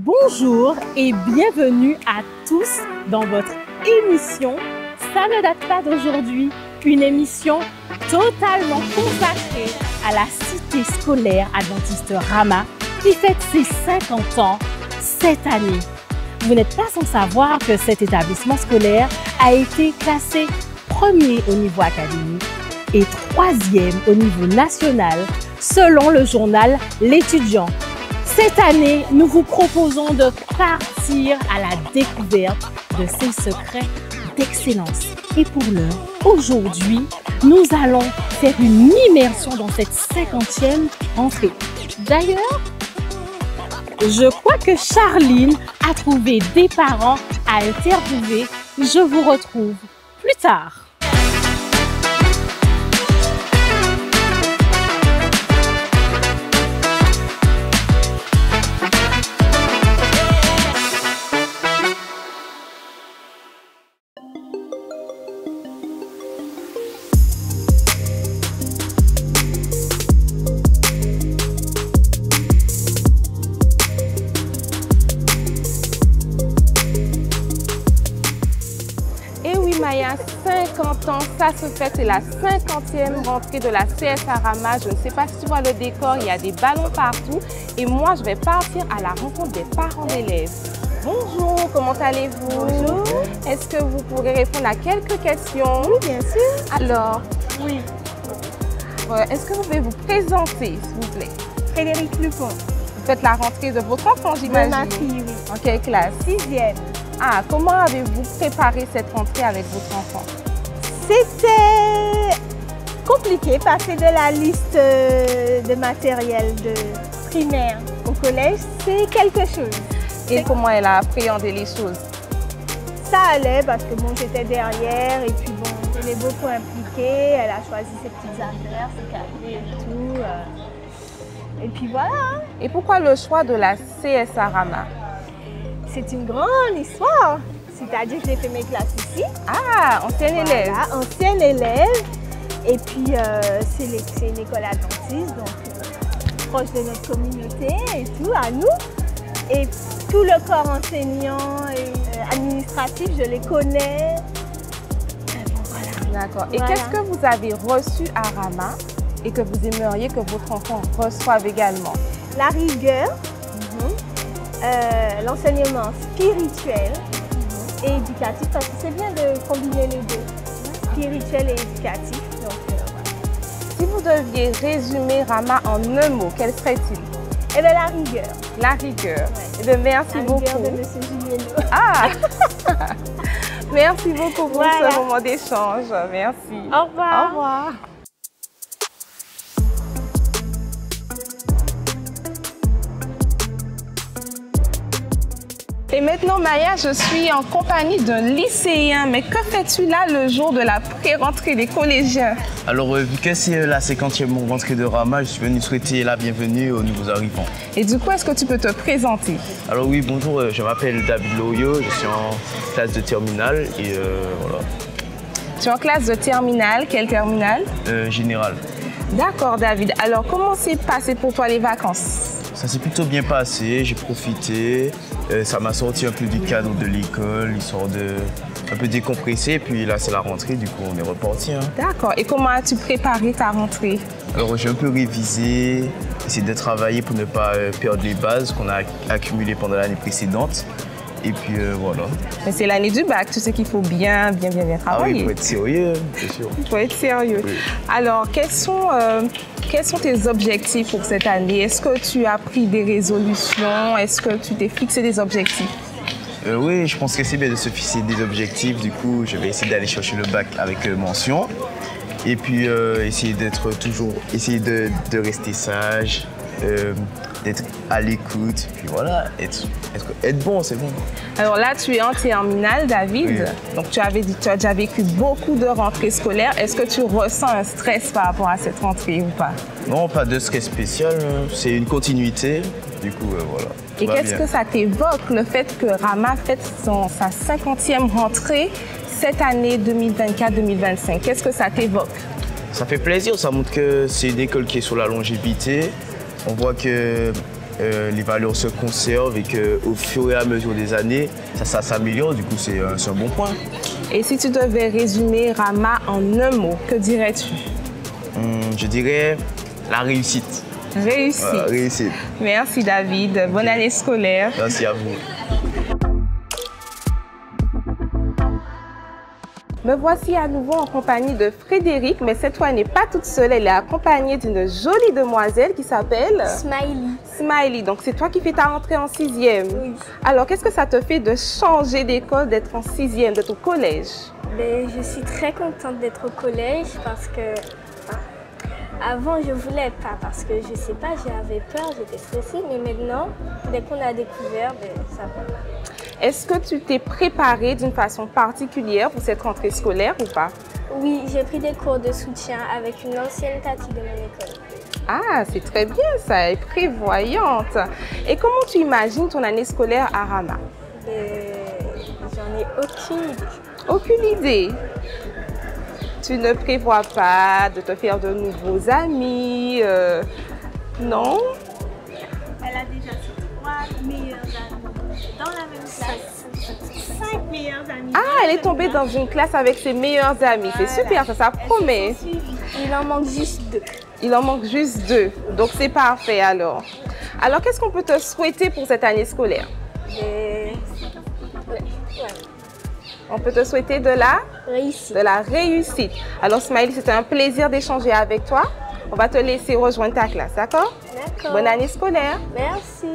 Bonjour et bienvenue à tous dans votre émission Ça ne date pas d'aujourd'hui, une émission totalement consacrée à la cité scolaire adventiste Rama qui fête ses 50 ans cette année. Vous n'êtes pas sans savoir que cet établissement scolaire a été classé premier au niveau académique et troisième au niveau national selon le journal L'Étudiant. Cette année, nous vous proposons de partir à la découverte de ces secrets d'excellence. Et pour l'heure, aujourd'hui, nous allons faire une immersion dans cette 50e entrée. D'ailleurs, je crois que Charline a trouvé des parents à interviewer. Je vous retrouve plus tard. Maya, 50 ans, ça se fête, c'est la 50e rentrée de la CSA Rama. Je ne sais pas si tu vois le décor, il y a des ballons partout. Et moi, je vais partir à la rencontre des parents d'élèves. Bonjour, comment allez-vous? Bonjour. Est-ce que vous pourrez répondre à quelques questions? Oui, bien sûr. Alors, oui. Est-ce que vous pouvez vous présenter, s'il vous plaît? Frédéric Lupon. Vous faites la rentrée de votre enfant, j'imagine? De ma fille, oui. En quelle classe? 6e. Ah, comment avez-vous préparé cette rentrée avec votre enfant? C'était compliqué, passer de la liste de matériel de primaire au collège, c'est quelque chose. Et comment elle a appréhendé les choses? Ça allait parce que bon, j'étais derrière et puis bon, elle est beaucoup impliquée, elle a choisi ses petites affaires, ses cahiers et tout. Et puis voilà. Et pourquoi le choix de la CSA Rama? C'est une grande histoire, c'est-à-dire que j'ai fait mes classes ici. Ah, ancienne élève. Voilà, ancienne élève. Et puis, c'est une école adventiste, donc proche de notre communauté et tout, à nous. Et tout le corps enseignant et administratif, je les connais. Voilà. D'accord. Et voilà. Qu'est-ce que vous avez reçu à Rama et que vous aimeriez que votre enfant reçoive également? La rigueur. L'enseignement spirituel et éducatif, parce que c'est bien de combiner les deux, spirituel et éducatif. Donc, voilà. Si vous deviez résumer Rama en un mot, quel serait-il? Eh bien, la rigueur. La rigueur. Ouais. Eh bien, merci beaucoup. La rigueur de M. Julieno. Ah merci beaucoup pour voilà. ce moment d'échange. Merci. Au revoir. Au revoir. Et maintenant, Maya, je suis en compagnie d'un lycéen. Mais que fais-tu là le jour de la pré-rentrée des collégiens? Alors, vu que c'est la 50e rentrée de Rama, je suis venu souhaiter la bienvenue aux nouveaux arrivants. Et du coup, est-ce que tu peux te présenter? Alors oui, bonjour, je m'appelle David Loyo, je suis en classe de terminale et voilà. Tu es en classe de terminale, quelle terminale? Générale. D'accord, David. Alors, comment s'est passé pour toi les vacances? Ça s'est plutôt bien passé, j'ai profité. Ça m'a sorti un peu du cadre de l'école, histoire de un peu décompresser. Puis là, c'est la rentrée, du coup, on est reparti. Hein. D'accord. Et comment as-tu préparé ta rentrée? Alors, j'ai un peu révisé, essayé de travailler pour ne pas perdre les bases qu'on a accumulées pendant l'année précédente. Et puis voilà. Mais c'est l'année du bac, tu sais qu'il faut bien travailler. Ah oui, il faut être sérieux, c'est sûr. Il faut être sérieux. Oui. Alors, quels sont tes objectifs pour cette année? Est-ce que tu as pris des résolutions? Est-ce que tu t'es fixé des objectifs? Oui, je pense que c'est bien de se fixer des objectifs. Du coup, je vais essayer d'aller chercher le bac avec mention. Et puis, essayer de rester sage, d'être à l'écoute. Puis voilà, être bon, c'est bon. Alors là, tu es en terminale, David. Oui. Donc, tu as déjà vécu beaucoup de rentrées scolaires. Est-ce que tu ressens un stress par rapport à cette rentrée ou pas? Non, pas de stress spécial. C'est une continuité. Du coup, voilà. Et qu'est-ce que ça t'évoque, le fait que Rama fête sa 50e rentrée cette année 2024-2025? Qu'est-ce que ça t'évoque? Ça fait plaisir. Ça montre que c'est une école qui est sur la longévité. On voit que les valeurs se conservent et qu'au fur et à mesure des années, ça s'améliore. Du coup, c'est un bon point. Et si tu devais résumer Rama en un mot, que dirais-tu? Je dirais la réussite. Réussite. Réussite. Merci David. Bonne année scolaire. Merci à vous. Me voici à nouveau en compagnie de Frédéric, mais cette fois elle n'est pas toute seule, elle est accompagnée d'une jolie demoiselle qui s'appelle Smiley. Smiley. Donc c'est toi qui fais ta rentrée en 6e. Oui. Alors qu'est-ce que ça te fait de changer d'école, d'être en 6e, d'être au collège? Ben, je suis très contente d'être au collège parce que avant je voulais pas parce que je sais pas, j'avais peur, j'étais stressée, mais maintenant dès qu'on a découvert, ben, ça va. Est-ce que tu t'es préparée d'une façon particulière pour cette rentrée scolaire ou pas? Oui, j'ai pris des cours de soutien avec une ancienne tati de mon école. Ah, c'est très bien ça, elle est prévoyante. Et comment tu imagines ton année scolaire à Rama? J'en ai aucune idée. Aucune idée. Tu ne prévois pas de te faire de nouveaux amis, non? Elle a déjà ses 3 meilleurs amis dans la même classe. 5 meilleurs amis. Ah, elle est tombée dans une classe avec ses meilleurs amis. C'est super, ça promet. Il en manque juste 2. Il en manque juste 2. Donc c'est parfait alors. Alors qu'est-ce qu'on peut te souhaiter pour cette année scolaire? On peut te souhaiter de la réussite. Alors Smiley, c'était un plaisir d'échanger avec toi. On va te laisser rejoindre ta classe, d'accord? D'accord. Bonne année scolaire. Merci.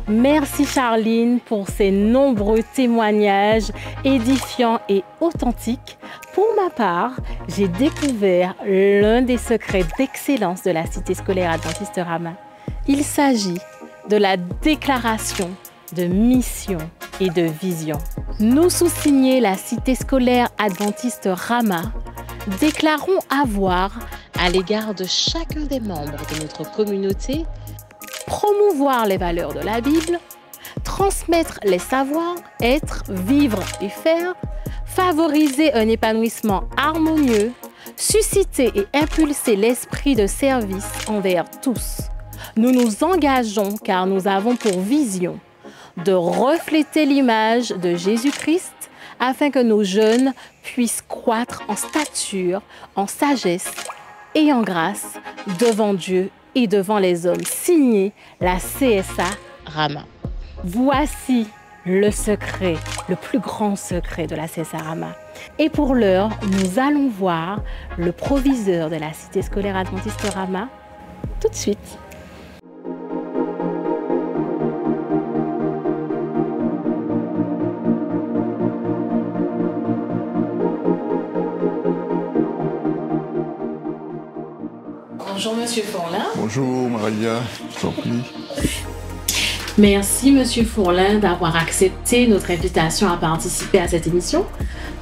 Merci Charline pour ces nombreux témoignages édifiants et authentiques. Pour ma part, j'ai découvert l'un des secrets d'excellence de la Cité scolaire adventiste Rama. Il s'agit de la déclaration de mission et de vision. Nous, sous-signés la Cité scolaire adventiste Rama, déclarons avoir, à l'égard de chacun des membres de notre communauté, promouvoir les valeurs de la Bible, transmettre les savoirs, être, vivre et faire, favoriser un épanouissement harmonieux, susciter et impulser l'esprit de service envers tous. Nous nous engageons car nous avons pour vision de refléter l'image de Jésus-Christ afin que nos jeunes puissent croître en stature, en sagesse et en grâce devant Dieu et devant les hommes. Signé la CSA Rama. Voici le secret, le plus grand secret de la CSA Rama. Et pour l'heure, nous allons voir le proviseur de la Cité scolaire adventiste Rama tout de suite. Bonjour Monsieur Fourlin. Bonjour Maria, je t'en prie. Merci Monsieur Fourlin d'avoir accepté notre invitation à participer à cette émission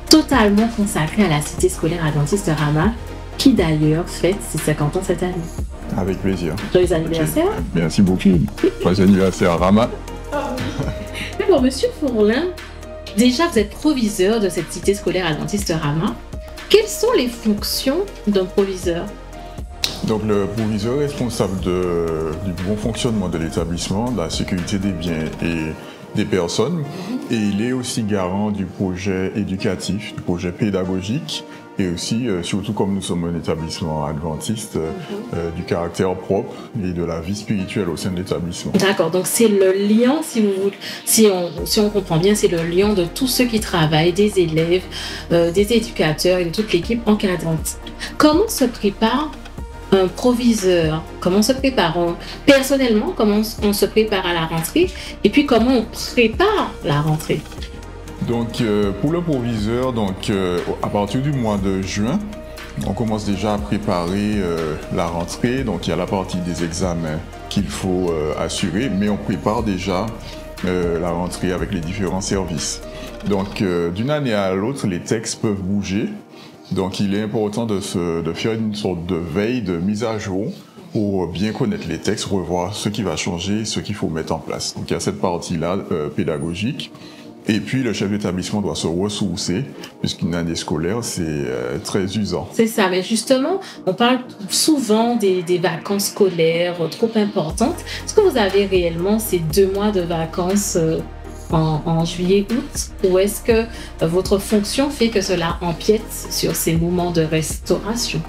totalement consacrée à la Cité scolaire adventiste Rama, qui d'ailleurs fête ses 50 ans cette année. Avec plaisir. Joyeux anniversaire. Merci beaucoup. Joyeux anniversaire Rama. Mais bon, Monsieur Fourlin, déjà vous êtes proviseur de cette Cité scolaire adventiste Rama. Quelles sont les fonctions d'un proviseur? Donc le proviseur est responsable du bon fonctionnement de l'établissement, de la sécurité des biens et des personnes, et il est aussi garant du projet éducatif, du projet pédagogique, et aussi, surtout comme nous sommes un établissement adventiste, du caractère propre et de la vie spirituelle au sein de l'établissement. D'accord, donc c'est le lien, si on comprend bien, c'est le lien de tous ceux qui travaillent, des élèves, des éducateurs et de toute l'équipe encadrante. Comment se prépare un proviseur? Comment on se prépare personnellement, comment on se prépare à la rentrée, et puis comment on prépare la rentrée? Donc pour le proviseur, à partir du mois de juin, on commence déjà à préparer la rentrée. Donc il y a la partie des examens qu'il faut assurer, mais on prépare déjà la rentrée avec les différents services. Donc d'une année à l'autre, les textes peuvent bouger. Donc il est important de faire une sorte de veille, de mise à jour pour bien connaître les textes, revoir ce qui va changer, ce qu'il faut mettre en place. Donc il y a cette partie-là pédagogique. Et puis, le chef d'établissement doit se ressourcer, puisqu'une année scolaire, c'est très usant. C'est ça, mais justement, on parle souvent des vacances scolaires trop importantes. Est-ce que vous avez réellement ces 2 mois de vacances en juillet-août, ou est-ce que votre fonction fait que cela empiète sur ces moments de restauration?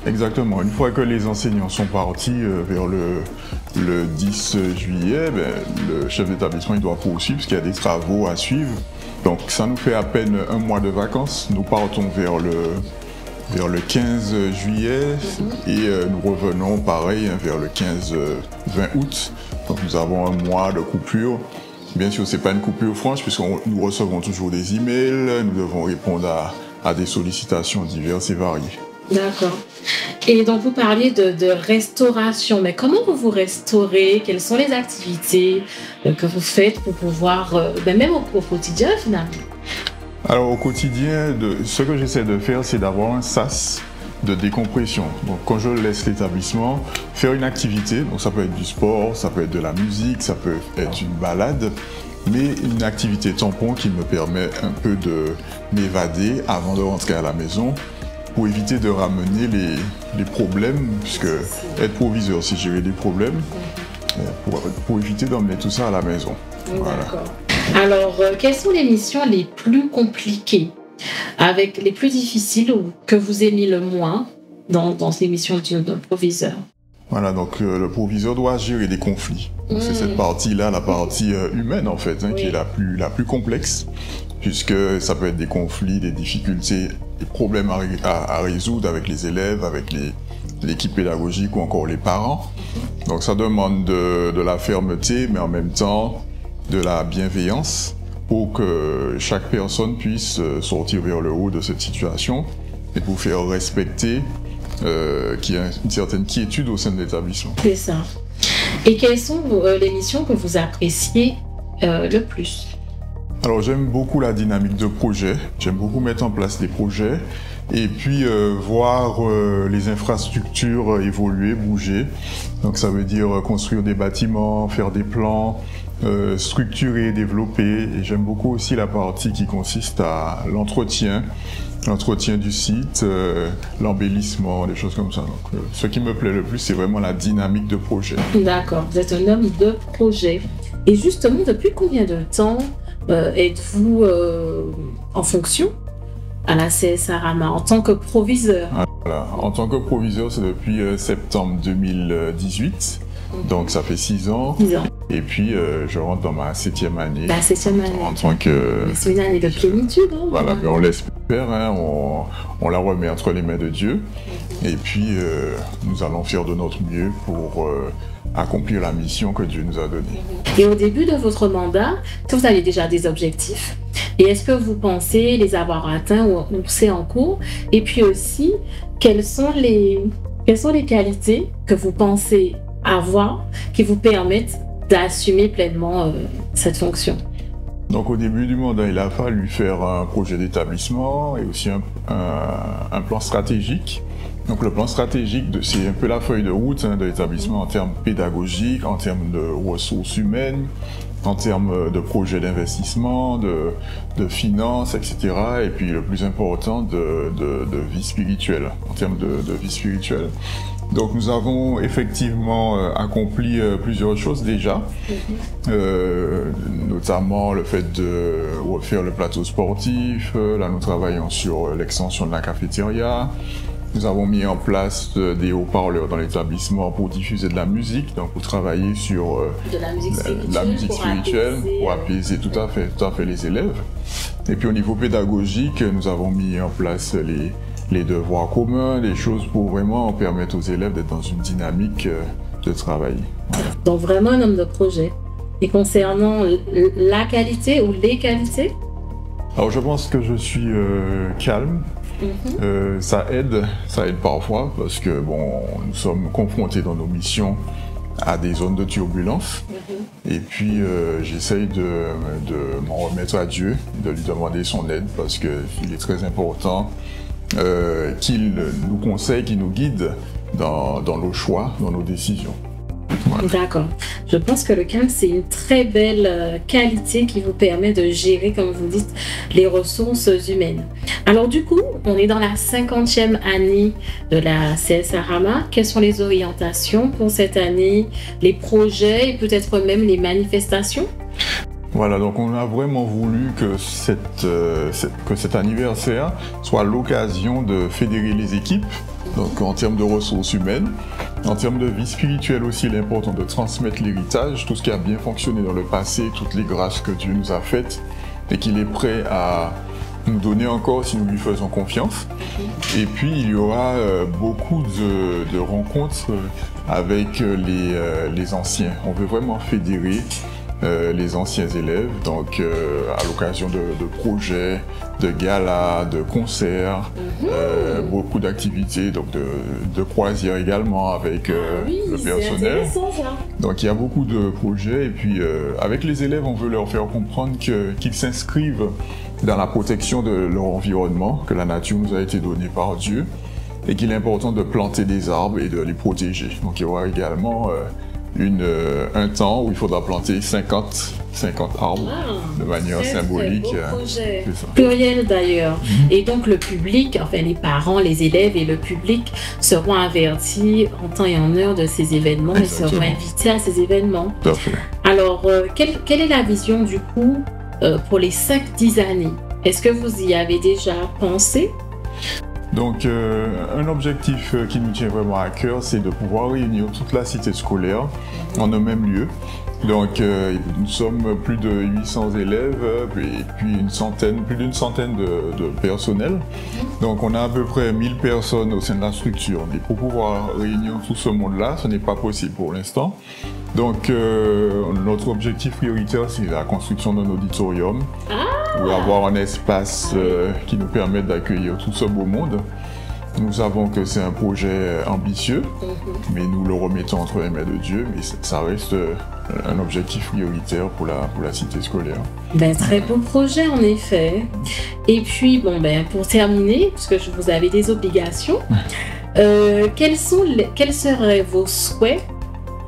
Exactement. Une fois que les enseignants sont partis vers le 10 juillet, le chef d'établissement il doit poursuivre parce qu'il y a des travaux à suivre. Donc ça nous fait à peine 1 mois de vacances. Nous partons vers le 15 juillet et nous revenons pareil vers le 15-20 août. Donc nous avons 1 mois de coupure. Bien sûr, ce n'est pas une coupure franche puisque nous recevons toujours des emails, nous devons répondre à des sollicitations diverses et variées. D'accord. Et donc vous parliez de restauration, mais comment vous restaurez? Quelles sont les activités que vous faites pour pouvoir, même au quotidien finalement? Alors au quotidien, ce que j'essaie de faire, c'est d'avoir un sas de décompression. Donc quand je laisse l'établissement, faire une activité, donc ça peut être du sport, ça peut être de la musique, ça peut être une balade, mais une activité tampon qui me permet un peu de m'évader avant de rentrer à la maison, pour éviter de ramener les problèmes, puisque être proviseur, c'est gérer des problèmes, pour éviter d'emmener tout ça à la maison. Voilà. D'accord. Alors, quelles sont les missions les plus compliquées, avec les plus difficiles ou que vous aimez le moins dans ces missions de proviseur? Voilà, donc le proviseur doit gérer des conflits. C'est cette partie-là, la partie humaine en fait, qui est la plus complexe, puisque ça peut être des conflits, des difficultés, des problèmes à résoudre avec les élèves, avec l'équipe pédagogique ou encore les parents. Donc ça demande de la fermeté, mais en même temps de la bienveillance pour que chaque personne puisse sortir vers le haut de cette situation et pour faire respecter qu'il y a une certaine quiétude au sein de l'établissement. C'est ça. Et quelles sont les missions que vous appréciez le plus? Alors j'aime beaucoup la dynamique de projet, j'aime beaucoup mettre en place des projets et puis voir les infrastructures évoluer, bouger. Donc ça veut dire construire des bâtiments, faire des plans, structurer, développer. Et j'aime beaucoup aussi la partie qui consiste à l'entretien du site, l'embellissement, des choses comme ça. Donc, ce qui me plaît le plus, c'est vraiment la dynamique de projet. D'accord, vous êtes un homme de projet. Et justement, depuis combien de temps êtes-vous en fonction à la CSA Rama en tant que proviseur? Voilà. En tant que proviseur, c'est depuis septembre 2018. Donc ça fait 6 ans. 6 ans. Et puis je rentre dans ma 7e année. La 7e année. En tant que... C'est une année de plénitude. Hein, voilà, mais on l'espère, on la remet entre les mains de Dieu. Et puis nous allons faire de notre mieux pour accomplir la mission que Dieu nous a donnée. Et au début de votre mandat, est-ce que vous avez déjà des objectifs? Et est-ce que vous pensez les avoir atteints ou c'est en cours? Et puis aussi, quelles sont les qualités que vous pensez avoir qui vous permettent d'assumer pleinement cette fonction? Donc au début du mandat, il a fallu faire un projet d'établissement et aussi un plan stratégique. Donc le plan stratégique, c'est un peu la feuille de route de l'établissement en termes pédagogiques, en termes de ressources humaines, en termes de projets d'investissement, de finances, etc. Et puis le plus important, de vie spirituelle, en termes de vie spirituelle. Donc nous avons effectivement accompli plusieurs choses déjà, notamment le fait de refaire le plateau sportif. Là nous travaillons sur l'extension de la cafétéria. Nous avons mis en place des haut-parleurs dans l'établissement pour diffuser de la musique, donc pour travailler sur la musique spirituelle, pour apaiser tout à fait les élèves. Et puis au niveau pédagogique, nous avons mis en place les devoirs communs, des choses pour vraiment permettre aux élèves d'être dans une dynamique de travail. Voilà. Donc vraiment un homme de projet. Et concernant la qualité ou les qualités? Alors je pense que je suis calme. Ça aide parfois parce que bon, nous sommes confrontés dans nos missions à des zones de turbulence. Et puis j'essaye de m'en remettre à Dieu, de lui demander son aide parce qu'il est très important qu'il nous conseille, qu'il nous guide dans nos choix, dans nos décisions. Voilà. D'accord. Je pense que le calme, c'est une très belle qualité qui vous permet de gérer, comme vous dites, les ressources humaines. Alors du coup, on est dans la 50e année de la CSA Rama. Quelles sont les orientations pour cette année, les projets et peut-être même les manifestations? Voilà, donc on a vraiment voulu que cet anniversaire soit l'occasion de fédérer les équipes, donc en termes de ressources humaines, en termes de vie spirituelle aussi, il est important de transmettre l'héritage, tout ce qui a bien fonctionné dans le passé, toutes les grâces que Dieu nous a faites et qu'il est prêt à nous donner encore si nous lui faisons confiance. Et puis il y aura beaucoup de rencontres avec les anciens. On veut vraiment fédérer les anciens élèves, donc à l'occasion de projets, de galas, de concerts, beaucoup d'activités, donc de croisières également avec le personnel. Donc il y a beaucoup de projets et puis avec les élèves, on veut leur faire comprendre qu'ils s'inscrivent dans la protection de leur environnement, que la nature nous a été donnée par Dieu et qu'il est important de planter des arbres et de les protéger. Donc il y aura également un temps où il faudra planter 50 arbres de manière symbolique. C'est ça. Pluriel d'ailleurs. Et donc le public, enfin les parents, les élèves et le public seront avertis en temps et en heure de ces événements et seront invités à ces événements. Tout à fait. Alors, quelle est la vision du coup pour les 5-10 années? Est-ce que vous y avez déjà pensé? Donc, un objectif qui nous tient vraiment à cœur, c'est de pouvoir réunir toute la cité scolaire en un même lieu. Donc, nous sommes plus de 800 élèves et puis plus d'une centaine de personnels. Donc, on a à peu près 1000 personnes au sein de la structure. Et pour pouvoir réunir tout ce monde-là, ce n'est pas possible pour l'instant. Donc, notre objectif prioritaire, c'est la construction d'un auditorium pour avoir un espace qui nous permette d'accueillir tout ce beau monde. Nous savons que c'est un projet ambitieux, mais nous le remettons entre les mains de Dieu, mais ça reste un objectif prioritaire pour la cité scolaire. Très beau projet en effet. Et puis, pour terminer, puisque vous avez des obligations, quels seraient vos souhaits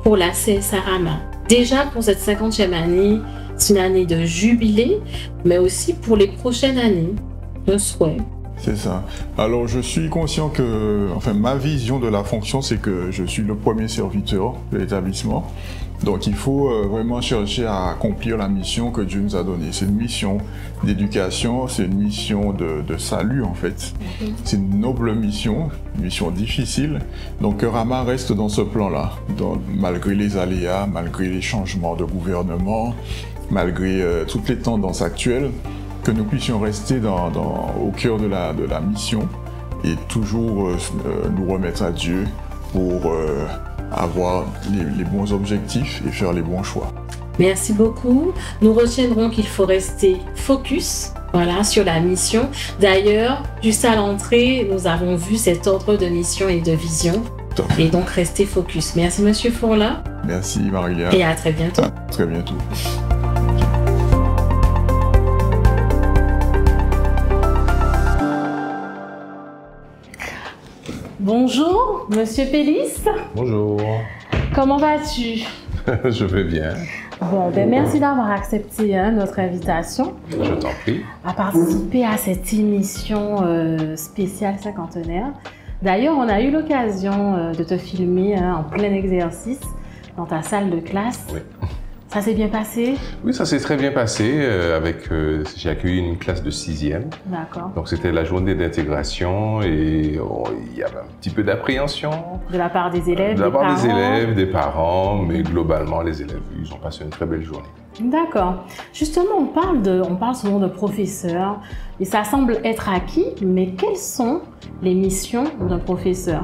pour la CSA Rama? Déjà pour cette 50e année, c'est une année de jubilé, mais aussi pour les prochaines années, un souhait. C'est ça. Alors je suis conscient que, ma vision de la fonction, c'est que je suis le premier serviteur de l'établissement. Donc il faut vraiment chercher à accomplir la mission que Dieu nous a donnée. C'est une mission d'éducation, c'est une mission de salut en fait. C'est une noble mission, une mission difficile. Donc Rama reste dans ce plan-là, malgré les aléas, malgré les changements de gouvernement, malgré toutes les tendances actuelles, que nous puissions rester au cœur de la mission et toujours nous remettre à Dieu pour avoir les bons objectifs et faire les bons choix. Merci beaucoup. Nous retiendrons qu'il faut rester focus sur la mission. D'ailleurs, juste à l'entrée, nous avons vu cet ordre de mission et de vision. Et donc, restez focus. Merci, Monsieur Fourla. Merci, Maria. Et à très bientôt. À très bientôt. Bonjour, Monsieur Pélis. Bonjour. Comment vas-tu? Je vais bien. Bon, merci d'avoir accepté notre invitation. Je t'en prie. À participer à cette émission spéciale cinquantenaire. D'ailleurs, on a eu l'occasion de te filmer en plein exercice dans ta salle de classe. Oui. Ça s'est bien passé? Oui, ça s'est très bien passé. J'ai accueilli une classe de 6e. D'accord. Donc c'était la journée d'intégration et il y avait un petit peu d'appréhension. De la part des élèves, de la part des élèves, des parents, mais globalement les élèves, ils ont passé une très belle journée. D'accord. Justement, on parle souvent de professeurs et ça semble être acquis, mais quelles sont les missions d'un professeur?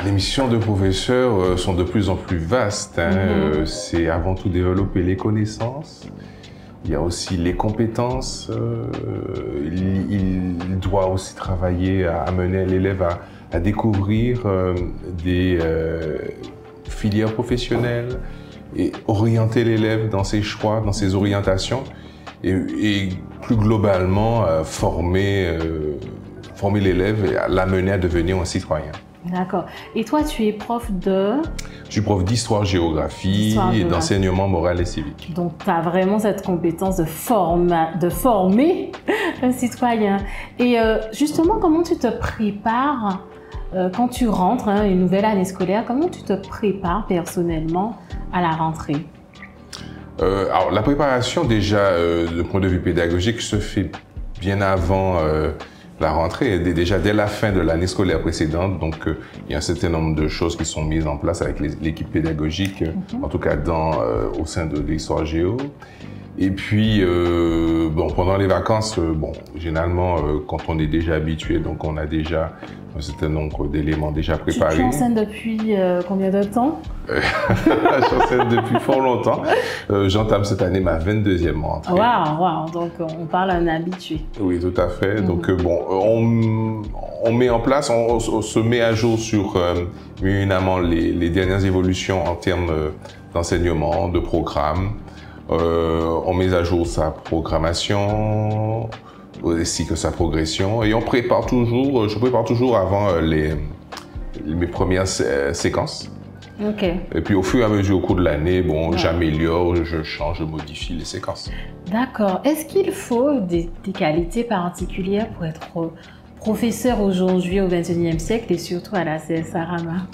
Les missions de professeurs sont de plus en plus vastes. C'est avant tout développer les connaissances. Il y a aussi les compétences. Il doit aussi travailler à amener l'élève à découvrir des filières professionnelles et orienter l'élève dans ses choix, dans ses orientations et plus globalement former l'élève et l'amener à devenir un citoyen. D'accord. Et toi, tu es prof de... Je suis prof d'histoire-géographie et d'enseignement moral et civique. Donc, tu as vraiment cette compétence de former un citoyen. Et justement, comment tu te prépares quand tu rentres, une nouvelle année scolaire, comment tu te prépares personnellement à la rentrée? Alors, la préparation, déjà, du point de vue pédagogique, se fait bien avant la rentrée, déjà dès la fin de l'année scolaire précédente. Donc, il y a un certain nombre de choses qui sont mises en place avec l'équipe pédagogique, en tout cas au sein de l'histoire géo. Et puis, bon, pendant les vacances, bon, généralement, quand on est déjà habitué, donc on a déjà un certain nombre d'éléments déjà préparés. Tu enseignes depuis combien de temps? J'enseigne depuis fort longtemps. J'entame cette année ma 22e rentrée. Waouh, donc on parle à un habitué. Oui, tout à fait. Donc, bon, on met en place, on se met à jour sur évidemment les dernières évolutions en termes d'enseignement, de programme. On met à jour sa programmation, ainsi que sa progression, et je prépare toujours avant mes premières séquences. Ok. Et puis au fur et à mesure au cours de l'année, bon, j'améliore, je change, je modifie les séquences. D'accord. Est-ce qu'il faut des qualités particulières pour être professeur aujourd'hui au XXIe siècle et surtout à la CSA Rama?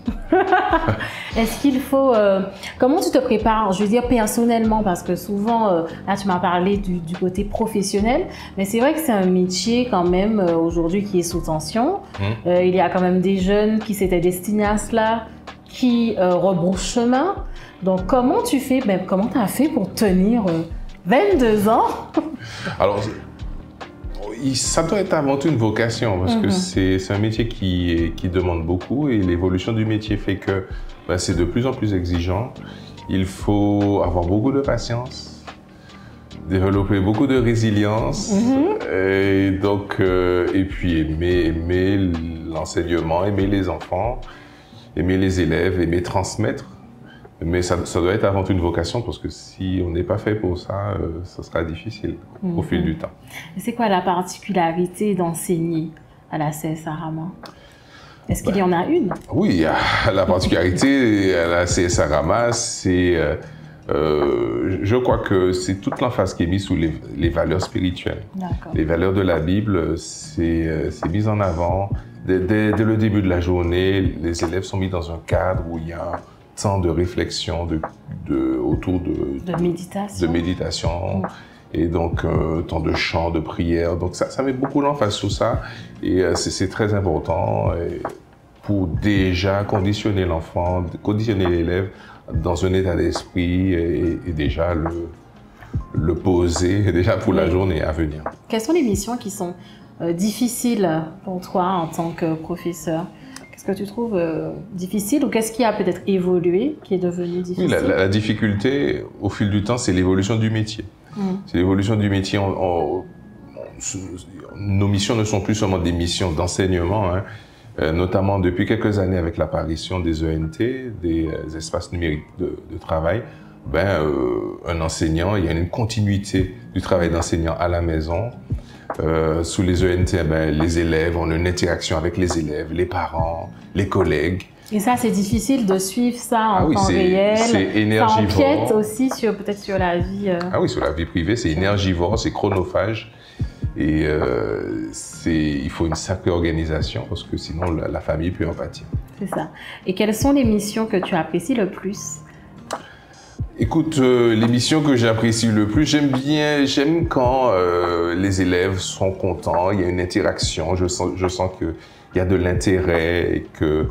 Est-ce qu'il faut... comment tu te prépares, je veux dire personnellement, parce que souvent, là tu m'as parlé du côté professionnel, mais c'est vrai que c'est un métier quand même aujourd'hui qui est sous tension. Il y a quand même des jeunes qui s'étaient destinés à cela, qui rebroussent chemin. Donc comment tu fais, comment tu as fait pour tenir 22 ans? Alors, ça doit être avant tout une vocation, parce que c'est un métier qui demande beaucoup, et l'évolution du métier fait que c'est de plus en plus exigeant. Il faut avoir beaucoup de patience, développer beaucoup de résilience, et donc, et puis aimer l'enseignement, aimer les enfants, aimer les élèves, aimer transmettre. Mais ça doit être avant tout une vocation, parce que si on n'est pas fait pour ça, ça sera difficile au fil du temps. C'est quoi la particularité d'enseigner à la CSA Rama? Est-ce qu'il y en a une? Oui, la particularité à la CSA Rama, c'est, je crois que c'est toute l'emphase qui est mise sous les valeurs spirituelles. Les valeurs de la Bible, c'est mis en avant. Dès le début de la journée, les élèves sont mis dans un cadre où il y a temps de réflexion autour de méditation, et donc temps de chant, de prière. Donc ça met beaucoup l'emphase sur ça, et c'est très important pour déjà conditionner l'enfant, conditionner l'élève dans un état d'esprit, et déjà le poser déjà pour la journée à venir. Quelles sont les missions qui sont difficiles pour toi en tant que professeur? Qu'est-ce que tu trouves difficile, ou qu'est-ce qui a peut-être évolué, qui est devenu difficile? Oui, la difficulté, au fil du temps, c'est l'évolution du métier. C'est l'évolution du métier. Nos missions ne sont plus seulement des missions d'enseignement, notamment depuis quelques années avec l'apparition des ENT, des espaces numériques de travail. Un enseignant, il y a une continuité du travail d'enseignant à la maison. Sous les ENT, les élèves ont une interaction avec les élèves, les parents, les collègues. Et ça, c'est difficile de suivre ça en temps réel. C'est énergivore. Ça empiète aussi peut-être sur la vie. Ah oui, sur la vie privée, c'est énergivore, c'est chronophage. Et il faut une sacrée organisation, parce que sinon la famille peut en pâtir. C'est ça. Et quelles sont les missions que tu apprécies le plus? Écoute, les missions que j'apprécie le plus, j'aime quand les élèves sont contents, il y a une interaction, je sens qu'il y a de l'intérêt, et que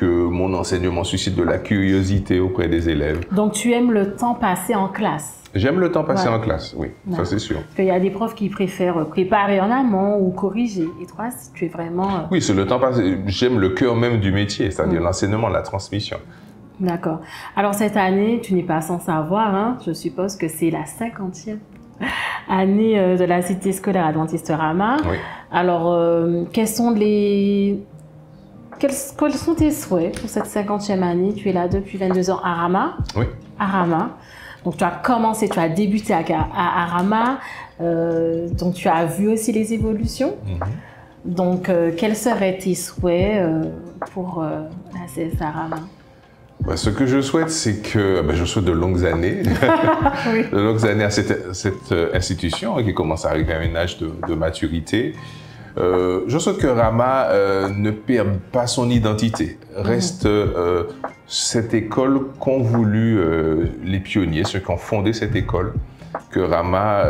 mon enseignement suscite de la curiosité auprès des élèves. Donc tu aimes le temps passé en classe? J'aime le temps passé en classe, oui, ça c'est sûr. Parce qu'il y a des profs qui préfèrent préparer en amont ou corriger. Et toi, tu es vraiment... Oui, c'est le temps passé. J'aime le cœur même du métier, c'est-à-dire l'enseignement, la transmission. D'accord. Alors cette année, tu n'es pas sans savoir, je suppose que c'est la 50e année de la Cité scolaire adventiste Rama. Oui. Alors, quels sont tes souhaits pour cette 50e année? Tu es là depuis 22 ans à Rama. Oui. À Rama. Donc tu as débuté à Rama, donc tu as vu aussi les évolutions. Donc, quels seraient tes souhaits pour la CSA Rama? Ce que je souhaite, c'est que je souhaite de longues années, Oui. de longues années à cette institution qui commence à arriver à un âge de maturité. Je souhaite que Rama ne perde pas son identité, reste cette école qu'ont voulu les pionniers, ceux qui ont fondé cette école, que Rama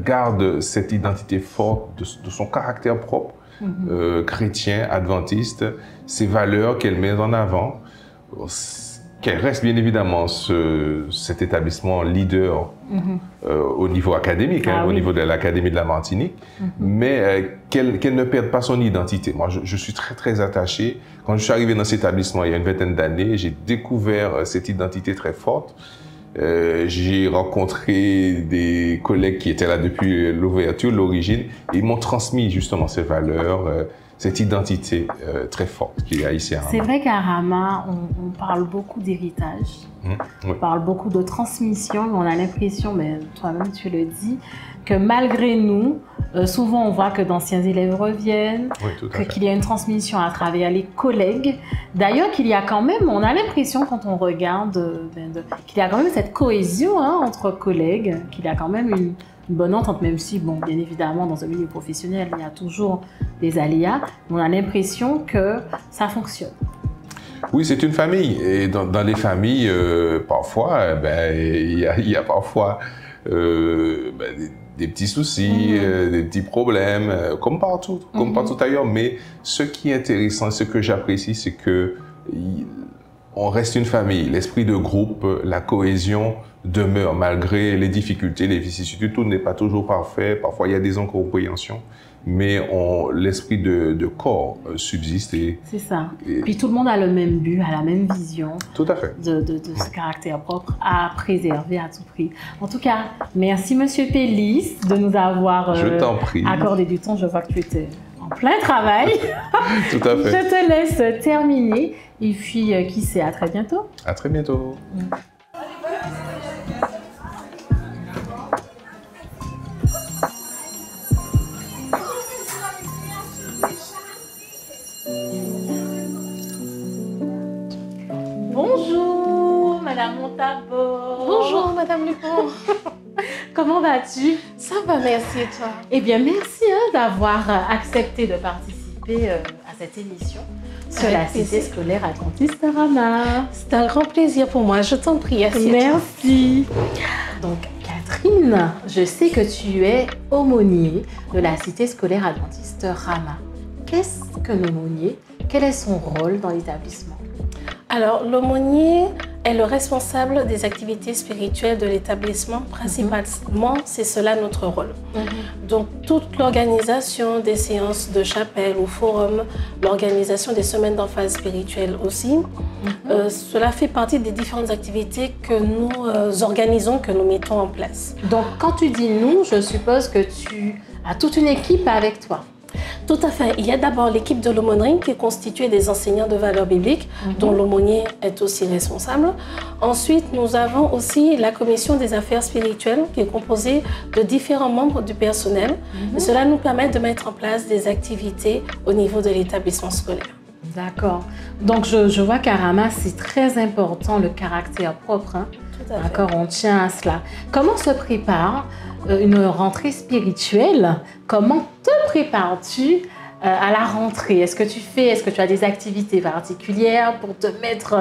garde cette identité forte de son caractère propre, chrétien, adventiste, ses valeurs qu'elle met en avant, qu'elle reste bien évidemment cet établissement leader au niveau académique, au niveau de l'Académie de la Martinique, mais qu'elle ne perde pas son identité. Moi, je suis très, très attaché. Quand je suis arrivé dans cet établissement il y a une vingtaine d'années, j'ai découvert cette identité très forte. J'ai rencontré des collègues qui étaient là depuis l'ouverture, l'origine, et ils m'ont transmis justement ces valeurs, cette identité très forte qu'il y a ici à Rama. C'est vrai qu'à Rama, on parle beaucoup d'héritage, on parle beaucoup de transmission, mais on a l'impression, mais toi-même tu le dis, que malgré nous, souvent on voit que d'anciens élèves reviennent, qu'il y a une transmission à travers les collègues. D'ailleurs, qu'il y a quand même, on a l'impression quand on regarde, qu'il y a quand même cette cohésion entre collègues, qu'il y a quand même une bonne entente, même si, bon, bien évidemment, dans un milieu professionnel, il y a toujours des aléas, mais on a l'impression que ça fonctionne. Oui, c'est une famille. Et dans les familles, parfois, il y a parfois des petits soucis, des petits problèmes, comme partout ailleurs. Mais ce qui est intéressant, ce que j'apprécie, c'est que on reste une famille. L'esprit de groupe, la cohésion demeure malgré les difficultés, les vicissitudes. Tout n'est pas toujours parfait. Parfois, il y a des incompréhensions. Mais l'esprit de corps subsiste. C'est ça. Puis tout le monde a le même but, a la même vision. Tout à fait. De ce caractère propre à préserver à tout prix. En tout cas, merci Monsieur Pellis de nous avoir accordé du temps. Je vois que tu étais en plein travail. Tout à fait. Je te laisse terminer. Et puis, qui sait, à très bientôt. À très bientôt. Bonjour, Madame Montabor. Bonjour, Madame Lupon. Comment vas-tu? Ça va, merci, et toi? Eh bien, merci d'avoir accepté de participer à cette émission sur la cité scolaire adventiste Rama. C'est un grand plaisir pour moi, je t'en prie. Merci. Donc, Catherine, je sais que tu es aumônier de la cité scolaire adventiste Rama. Qu'est-ce qu'un aumônier? Quel est son rôle dans l'établissement? Alors, l'aumônier est le responsable des activités spirituelles de l'établissement. Principalement, c'est cela notre rôle. Donc, toute l'organisation des séances de chapelle ou forum, l'organisation des semaines d'emphase spirituelle aussi, cela fait partie des différentes activités que nous organisons, que nous mettons en place. Donc, quand tu dis nous, je suppose que tu as toute une équipe avec toi. Tout à fait. Il y a d'abord l'équipe de l'aumônerie qui est constituée des enseignants de valeurs bibliques, dont l'aumônier est aussi responsable. Ensuite, nous avons aussi la commission des affaires spirituelles qui est composée de différents membres du personnel. Et cela nous permet de mettre en place des activités au niveau de l'établissement scolaire. D'accord. Donc, je vois qu'à Rama, c'est très important le caractère propre. D'accord, on tient à cela. Comment se prépare une rentrée spirituelle? Comment te prépares-tu à la rentrée? Est-ce que tu as des activités particulières pour te mettre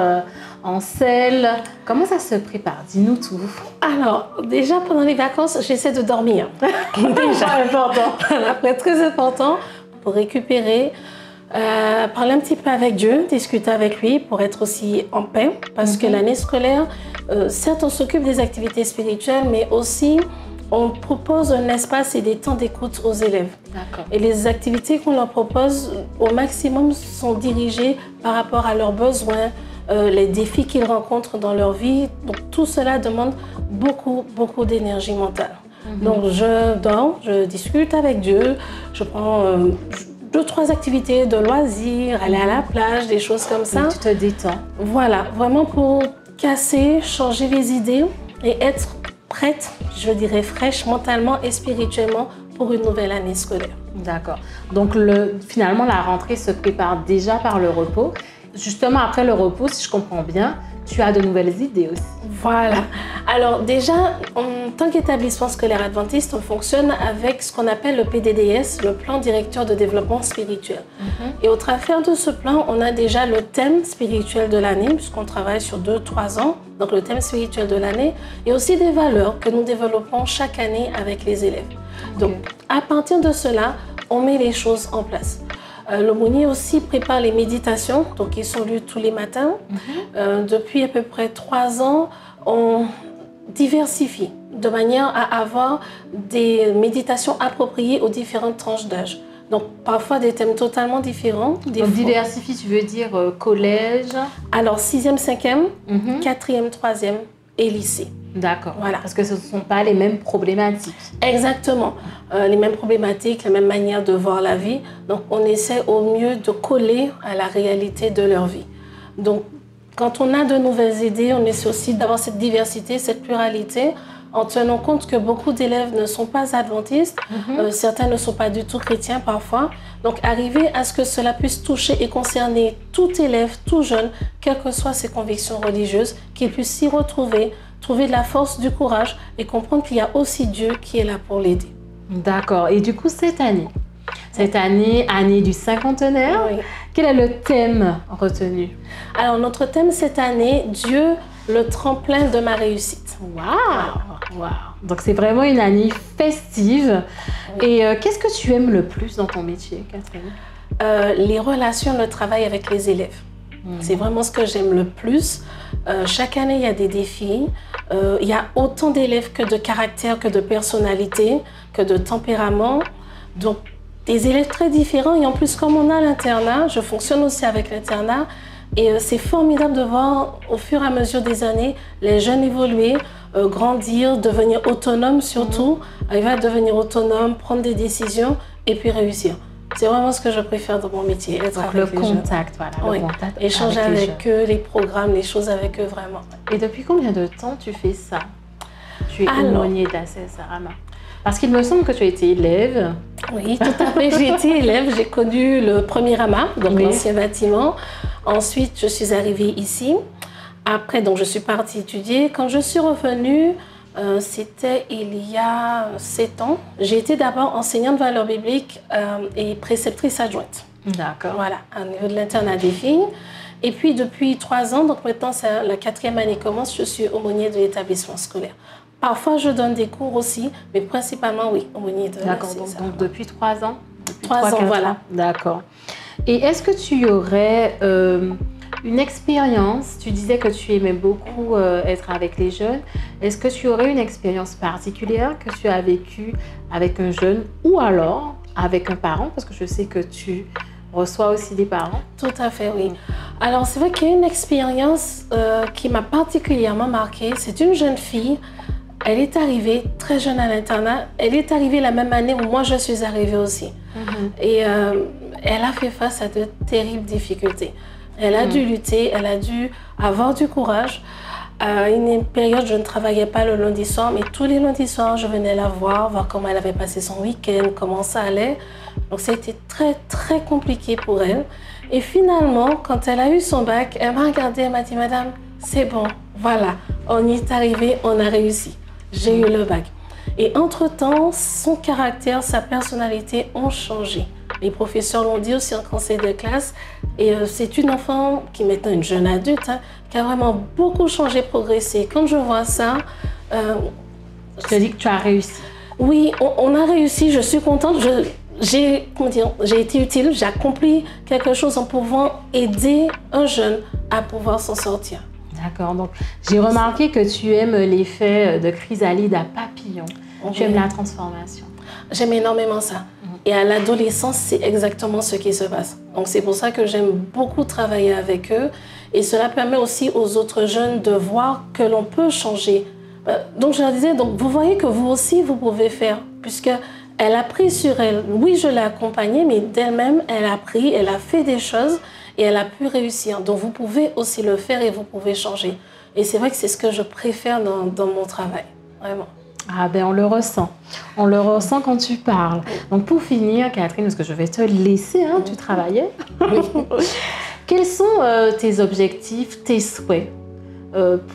en selle? Comment ça se prépare? Dis-nous tout. Alors, déjà pendant les vacances, j'essaie de dormir. Déjà, important. Après, très important pour récupérer. Parler un petit peu avec Dieu, discuter avec lui pour être aussi en paix. Parce que l'année scolaire, certes, on s'occupe des activités spirituelles, mais aussi on propose un espace et des temps d'écoute aux élèves. Et les activités qu'on leur propose, au maximum, sont dirigées par rapport à leurs besoins, les défis qu'ils rencontrent dans leur vie. Donc, tout cela demande beaucoup, beaucoup d'énergie mentale. Donc, je dors, je discute avec Dieu, je prends 2-3 activités de loisirs, aller à la plage, des choses comme ça. Tu te détends. Voilà, vraiment pour casser, changer les idées et être prête, je dirais fraîche mentalement et spirituellement pour une nouvelle année scolaire. D'accord. Donc finalement, la rentrée se prépare déjà par le repos. Justement, après le repos, si je comprends bien, tu as de nouvelles idées aussi. Voilà. Alors déjà, en tant qu'établissement scolaire adventiste, on fonctionne avec ce qu'on appelle le PDDS, le plan directeur de développement spirituel. Et au travers de ce plan, on a déjà le thème spirituel de l'année, puisqu'on travaille sur 2-3 ans. Donc le thème spirituel de l'année et aussi des valeurs que nous développons chaque année avec les élèves. Donc à partir de cela, on met les choses en place. L'aumônier aussi prépare les méditations, donc ils sont lues tous les matins. Depuis à peu près 3 ans, on diversifie de manière à avoir des méditations appropriées aux différentes tranches d'âge. Donc parfois des thèmes totalement différents. Donc diversifie, tu veux dire collège? Alors 6e, 5e, 4e, 3e et lycée. D'accord, voilà. Parce que ce ne sont pas les mêmes problématiques. Exactement, les mêmes problématiques, la même manière de voir la vie. Donc on essaie au mieux de coller à la réalité de leur vie. Donc quand on a de nouvelles idées, on essaie aussi d'avoir cette diversité, cette pluralité, en tenant compte que beaucoup d'élèves ne sont pas adventistes, certains ne sont pas du tout chrétiens parfois. Donc arriver à ce que cela puisse toucher et concerner tout élève, tout jeune, quelles que soient ses convictions religieuses, qu'il puisse s'y retrouver, trouver de la force, du courage et comprendre qu'il y a aussi Dieu qui est là pour l'aider. D'accord. Et du coup, cette année, année du cinquantenaire, oui. Quel est le thème retenu? Alors, notre thème cette année, Dieu, le tremplin de ma réussite. Waouh! Wow. Donc, c'est vraiment une année festive. Oui. Et qu'est-ce que tu aimes le plus dans ton métier, Catherine? Les relations, le travail avec les élèves. C'est vraiment ce que j'aime le plus. Chaque année, il y a des défis. Il y a autant d'élèves que de caractère, que de personnalité, que de tempérament. Donc, des élèves très différents. Et en plus, comme on a l'internat, je fonctionne aussi avec l'internat. Et c'est formidable de voir, au fur et à mesure des années, les jeunes évoluer, grandir, devenir autonomes surtout. Arriver à devenir autonome, prendre des décisions et puis réussir. C'est vraiment ce que je préfère dans mon métier, être donc avec le contact, voilà, oui. Le contact échanger avec eux, les programmes, les choses avec eux vraiment. Et depuis combien de temps tu fais ça? Tu es aumônier d'ACS Sarama. Parce qu'il me semble que tu as été élève. Oui, tout à fait. J'ai été élève, j'ai connu le premier AMA, donc l'ancien bâtiment. Ensuite, je suis arrivée ici. Après, donc, je suis partie étudier. Quand je suis revenue, c'était il y a 7 ans. J'ai été d'abord enseignante de valeurs bibliques et préceptrice adjointe. D'accord. Voilà, au niveau de l'internat des filles. Et puis depuis 3 ans, donc maintenant la 4e année commence, je suis aumônier de l'établissement scolaire. Parfois je donne des cours aussi, mais principalement oui, aumônier de D'accord, donc depuis 3 ans. Depuis 3 ans, voilà. D'accord. Et est-ce que tu aurais une expérience, tu disais que tu aimais beaucoup être avec les jeunes, est-ce que tu aurais une expérience particulière que tu as vécue avec un jeune ou alors avec un parent, parce que je sais que tu reçois aussi des parents? Tout à fait, oui. Alors c'est vrai qu'il y a une expérience qui m'a particulièrement marquée, c'est une jeune fille, elle est arrivée très jeune à l'internat, elle est arrivée la même année où moi je suis arrivée aussi. Et elle a fait face à de terribles difficultés. Elle a dû lutter, elle a dû avoir du courage. À une période, je ne travaillais pas le lundi soir, mais tous les lundis soirs, je venais la voir comment elle avait passé son week-end, comment ça allait. Donc, ça a été très, très compliqué pour elle. Et finalement, quand elle a eu son bac, elle m'a regardée, elle m'a dit « Madame, c'est bon, voilà, on y est arrivé, on a réussi. J'ai eu le bac. » Et entre-temps, son caractère, sa personnalité ont changé. Les professeurs l'ont dit aussi en conseil de classe. Et c'est une enfant qui est maintenant une jeune adulte, qui a vraiment beaucoup changé, progressé. Quand je vois ça... je te dis que tu as réussi. Oui, on a réussi, je suis contente. J'ai été utile, j'ai accompli quelque chose en pouvant aider un jeune à pouvoir s'en sortir. D'accord, donc j'ai remarqué que tu aimes l'effet de chrysalide à papillon. Tu aimes la transformation. J'aime énormément ça. Et à l'adolescence, c'est exactement ce qui se passe. Donc c'est pour ça que j'aime beaucoup travailler avec eux. Et cela permet aussi aux autres jeunes de voir que l'on peut changer. Donc je leur disais, donc, vous voyez que vous aussi, vous pouvez faire. Puisqu'elle a pris sur elle. Oui, je l'ai accompagnée, mais d'elle-même, elle a pris, elle a fait des choses et elle a pu réussir. Donc vous pouvez aussi le faire et vous pouvez changer. Et c'est vrai que c'est ce que je préfère dans mon travail. Vraiment. Ah ben on le ressent quand tu parles. Donc pour finir, Catherine, parce que je vais te laisser, hein, tu travaillais. Quels sont tes objectifs, tes souhaits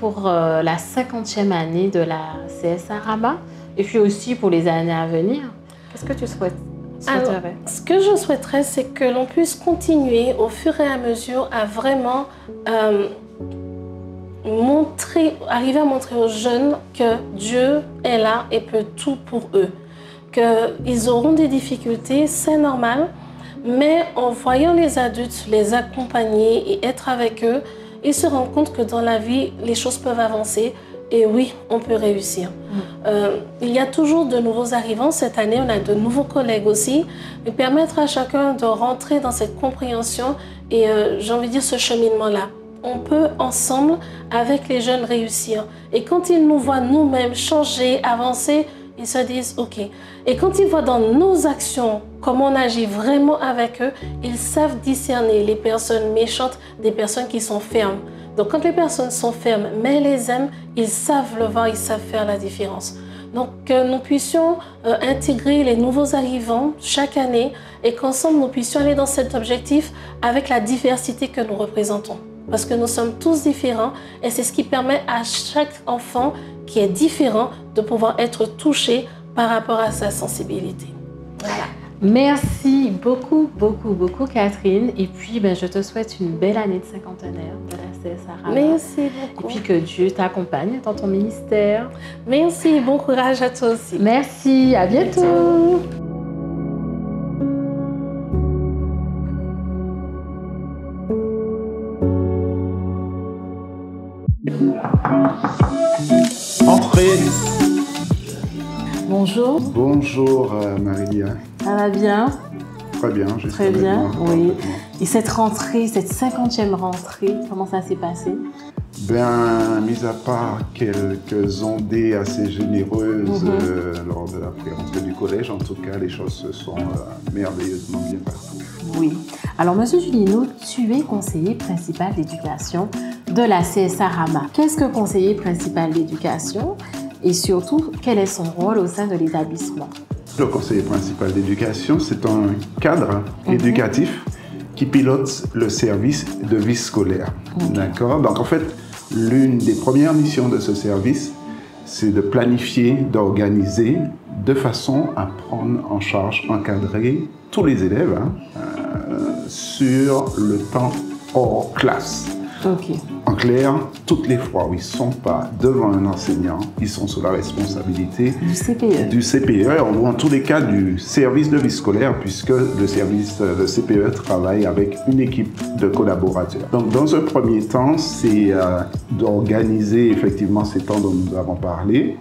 pour la 50e année de la CSA Rama et puis aussi pour les années à venir? Qu'est-ce que tu souhaites? Alors, ce que je souhaiterais, c'est que l'on puisse continuer au fur et à mesure à vraiment arriver à montrer aux jeunes que Dieu est là et peut tout pour eux. Qu'ils auront des difficultés, c'est normal, mais en voyant les adultes les accompagner et être avec eux, ils se rendent compte que dans la vie, les choses peuvent avancer. Et oui, on peut réussir. Il y a toujours de nouveaux arrivants. Cette année, on a de nouveaux collègues aussi. Mais permettre à chacun de rentrer dans cette compréhension et, j'ai envie de dire, ce cheminement-là. On peut ensemble, avec les jeunes, réussir. Et quand ils nous voient nous-mêmes changer, avancer, ils se disent « OK ». Et quand ils voient dans nos actions comment on agit vraiment avec eux, ils savent discerner les personnes méchantes des personnes qui sont fermes. Donc, quand les personnes sont fermes, mais elles les aiment, ils savent le voir, ils savent faire la différence. Donc, que nous puissions intégrer les nouveaux arrivants chaque année et qu'ensemble, nous puissions aller dans cet objectif avec la diversité que nous représentons. Parce que nous sommes tous différents et c'est ce qui permet à chaque enfant qui est différent de pouvoir être touché par rapport à sa sensibilité. Voilà. Merci beaucoup, beaucoup, beaucoup, Catherine. Et puis, je te souhaite une belle année de cinquantenaire de la CSA Rama. Merci beaucoup. Et puis que Dieu t'accompagne dans ton ministère. Merci, bon courage à toi aussi. Merci, à bientôt. Entrez. Bonjour. Bonjour Marie-Lia. Ça va bien? Très bien, Très bien, oui. Et cette rentrée, cette 50e rentrée, comment ça s'est passé? Mis à part quelques ondées assez généreuses lors de la pré-rentrée du collège, en tout cas, les choses se sont merveilleusement bien passées. Oui. Alors, Monsieur Julino, tu es conseiller principal d'éducation de la CSA Rama. Qu'est-ce que conseiller principal d'éducation? Et surtout, quel est son rôle au sein de l'établissement? Le conseiller principal d'éducation, c'est un cadre éducatif qui pilote le service de vie scolaire. D'accord? Donc en fait, l'une des premières missions de ce service, c'est de planifier, d'organiser de façon à prendre en charge, encadrer tous les élèves sur le temps hors classe. En clair, toutes les fois où ils ne sont pas devant un enseignant, ils sont sous la responsabilité du CPE, ou en tous les cas du service de vie scolaire, puisque le service de CPE travaille avec une équipe de collaborateurs. Donc dans un premier temps, c'est d'organiser effectivement ces temps dont nous avons parlé,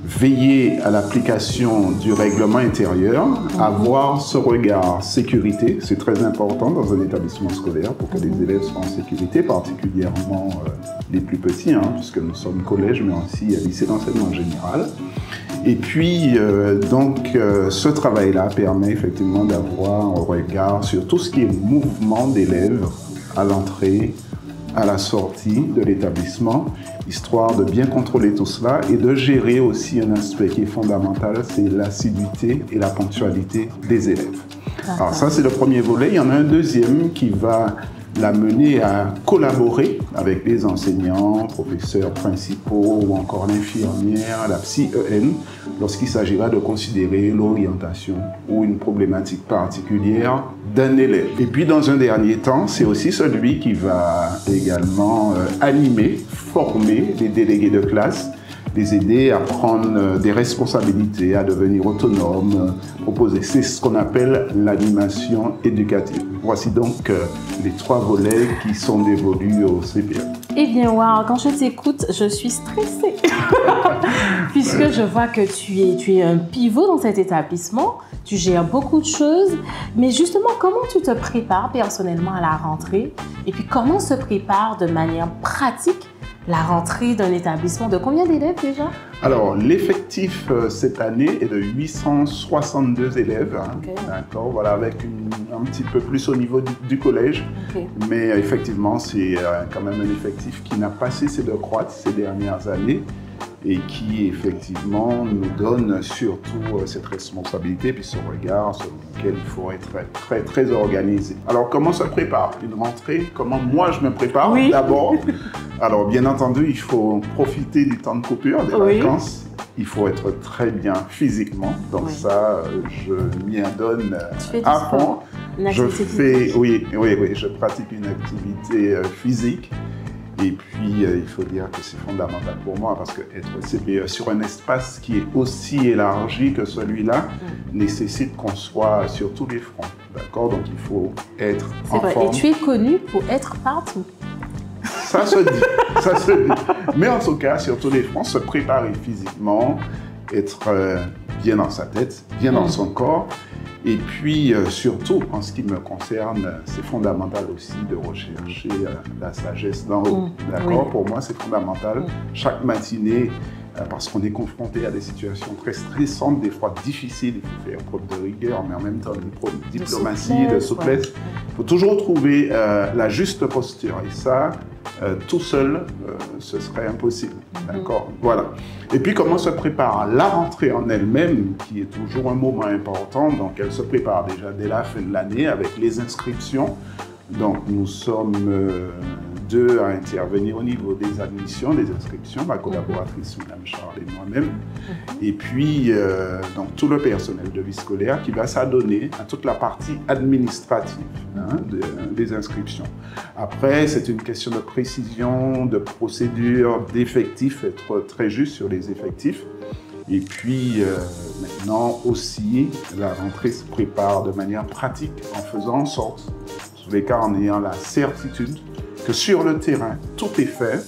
veiller à l'application du règlement intérieur, avoir ce regard sécurité, c'est très important dans un établissement scolaire pour que les élèves soient en sécurité, particulièrement les plus petits, puisque nous sommes collège, mais aussi lycée d'enseignement général. Et puis, ce travail-là permet effectivement d'avoir un regard sur tout ce qui est mouvement d'élèves à l'entrée, à la sortie de l'établissement, histoire de bien contrôler tout cela et de gérer aussi un aspect qui est fondamental, c'est l'assiduité et la ponctualité des élèves. Alors ça, c'est le premier volet. Il y en a un deuxième qui va l'amener à collaborer avec les enseignants, professeurs principaux ou encore l'infirmière, la psy-EN, lorsqu'il s'agira de considérer l'orientation ou une problématique particulière d'un élève. Et puis dans un dernier temps, c'est aussi celui qui va également animer, former les délégués de classe, les aider à prendre des responsabilités, à devenir autonomes, proposer. C'est ce qu'on appelle l'animation éducative. Voici donc les 3 volets qui sont dévolus au CPE. Eh bien, waouh, quand je t'écoute, je suis stressée. Puisque je vois que tu es un pivot dans cet établissement, tu gères beaucoup de choses. Mais justement, comment tu te prépares personnellement à la rentrée? Et puis, comment se prépare de manière pratique la rentrée d'un établissement de combien d'élèves déjà? Alors, l'effectif cette année est de 862 élèves. D'accord, voilà, avec un petit peu plus au niveau du collège. Mais effectivement, c'est quand même un effectif qui n'a pas cessé de croître ces dernières années. et qui effectivement nous donne surtout cette responsabilité puis ce regard sur lequel il faut être très, très organisé. Alors comment se prépare une rentrée? Comment moi je me prépare? Oui. D'abord, alors bien entendu, il faut profiter du temps de coupure, des vacances. Il faut être très bien physiquement, donc ça, je m'y adonne à fond. Je pratique une activité physique. Et puis, il faut dire que c'est fondamental pour moi parce que être CPE sur un espace qui est aussi élargi que celui-là nécessite qu'on soit sur tous les fronts. D'accord? Donc, il faut être en forme. Et tu es connu pour être partout. Ça se dit, ça se dit. Mais en tout cas, sur tous les fronts, se préparer physiquement, être bien dans sa tête, bien dans son corps. Et puis, surtout, en ce qui me concerne, c'est fondamental aussi de rechercher la sagesse d'en haut. D'accord? Pour moi, c'est fondamental. Chaque matinée, parce qu'on est confronté à des situations très stressantes, des fois difficiles, il faut faire preuve de rigueur, mais en même temps, preuve de diplomatie, de souplesse. Il faut toujours trouver la juste posture. Et ça, tout seul, ce serait impossible. D'accord? Voilà. Et puis, comment se prépare la rentrée en elle-même, qui est toujours un moment important. Donc, elle se prépare déjà dès la fin de l'année avec les inscriptions. Donc, nous sommes deux à intervenir au niveau des admissions, des inscriptions, ma collaboratrice, Mme Charles et moi-même. Et puis, donc, tout le personnel de vie scolaire qui va s'adonner à toute la partie administrative des inscriptions. Après, c'est une question de précision, de procédure, d'effectifs, être très juste sur les effectifs. Et puis, maintenant aussi, la rentrée se prépare de manière pratique en faisant en sorte, en tous les cas en ayant la certitude, que sur le terrain, tout est fait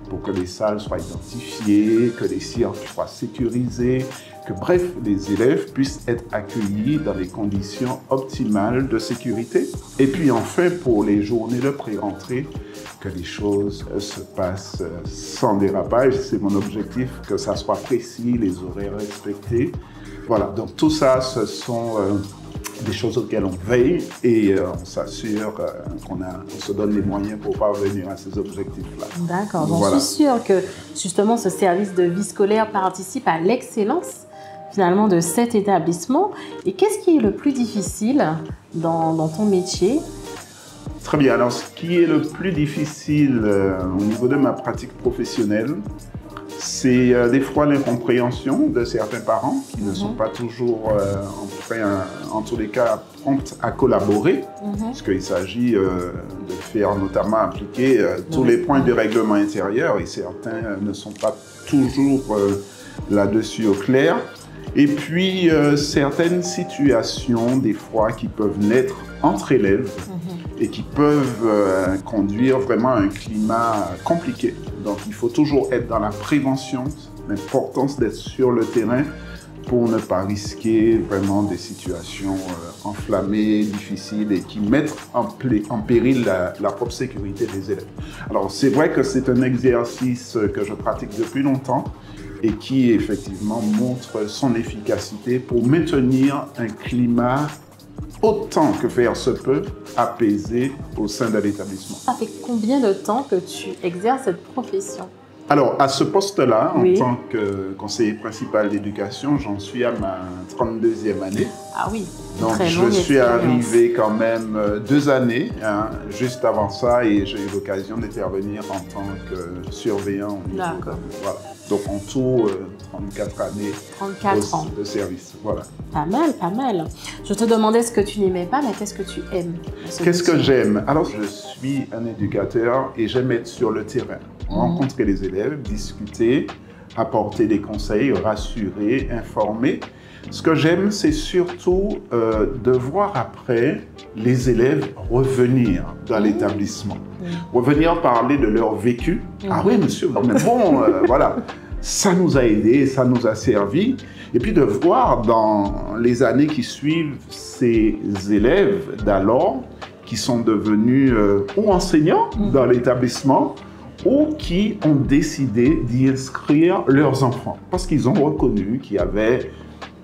pour que les salles soient identifiées, que les cirques soient sécurisés, que bref, les élèves puissent être accueillis dans des conditions optimales de sécurité. Et puis enfin, pour les journées de pré-rentrée, que les choses se passent sans dérapage. C'est mon objectif, que ça soit précis, les horaires respectés. Voilà, donc tout ça, ce sont des choses auxquelles on veille et on s'assure qu'on se donne les moyens pour parvenir à ces objectifs-là. D'accord, donc voilà. Je suis sûre que justement ce service de vie scolaire participe à l'excellence finalement de cet établissement. Et qu'est-ce qui est le plus difficile dans ton métier? Très bien, alors ce qui est le plus difficile au niveau de ma pratique professionnelle, c'est des fois l'incompréhension de certains parents qui ne sont pas toujours, en tous les cas, prompts à collaborer, puisqu'il s'agit de faire notamment appliquer tous les points du règlement intérieur et certains ne sont pas toujours là-dessus au clair. Et puis, certaines situations, des fois, qui peuvent naître entre élèves et qui peuvent conduire vraiment à un climat compliqué. Donc, il faut toujours être dans la prévention, l'importance d'être sur le terrain pour ne pas risquer vraiment des situations enflammées, difficiles et qui mettent en péril la propre sécurité des élèves. Alors, c'est vrai que c'est un exercice que je pratique depuis longtemps et qui effectivement montre son efficacité pour maintenir un climat autant que faire se peut apaisé au sein de l'établissement. Ça fait combien de temps que tu exerces cette profession? Alors, à ce poste-là, en tant que conseiller principal d'éducation, j'en suis à ma 32e année. Ah oui, donc je suis arrivé quand même 2 années, juste avant ça, et j'ai eu l'occasion d'intervenir en tant que surveillant. D'accord. Voilà. Donc en tout, 34 années 34 ans de service. Voilà. Pas mal, pas mal. Je te demandais ce que tu n'aimais pas, mais qu'est-ce que tu aimes? Qu'est-ce que j'aime? Alors, je suis un éducateur et j'aime être sur le terrain. Rencontrer les élèves, discuter, apporter des conseils, rassurer, informer. Ce que j'aime, c'est surtout de voir après les élèves revenir dans l'établissement. Revenir parler de leur vécu. Ah oui, monsieur, mais bon, voilà. Ça nous a aidés, ça nous a servi. Et puis de voir dans les années qui suivent ces élèves d'alors qui sont devenus ou enseignants dans l'établissement ou qui ont décidé d'y inscrire leurs enfants parce qu'ils ont reconnu qu'il y avait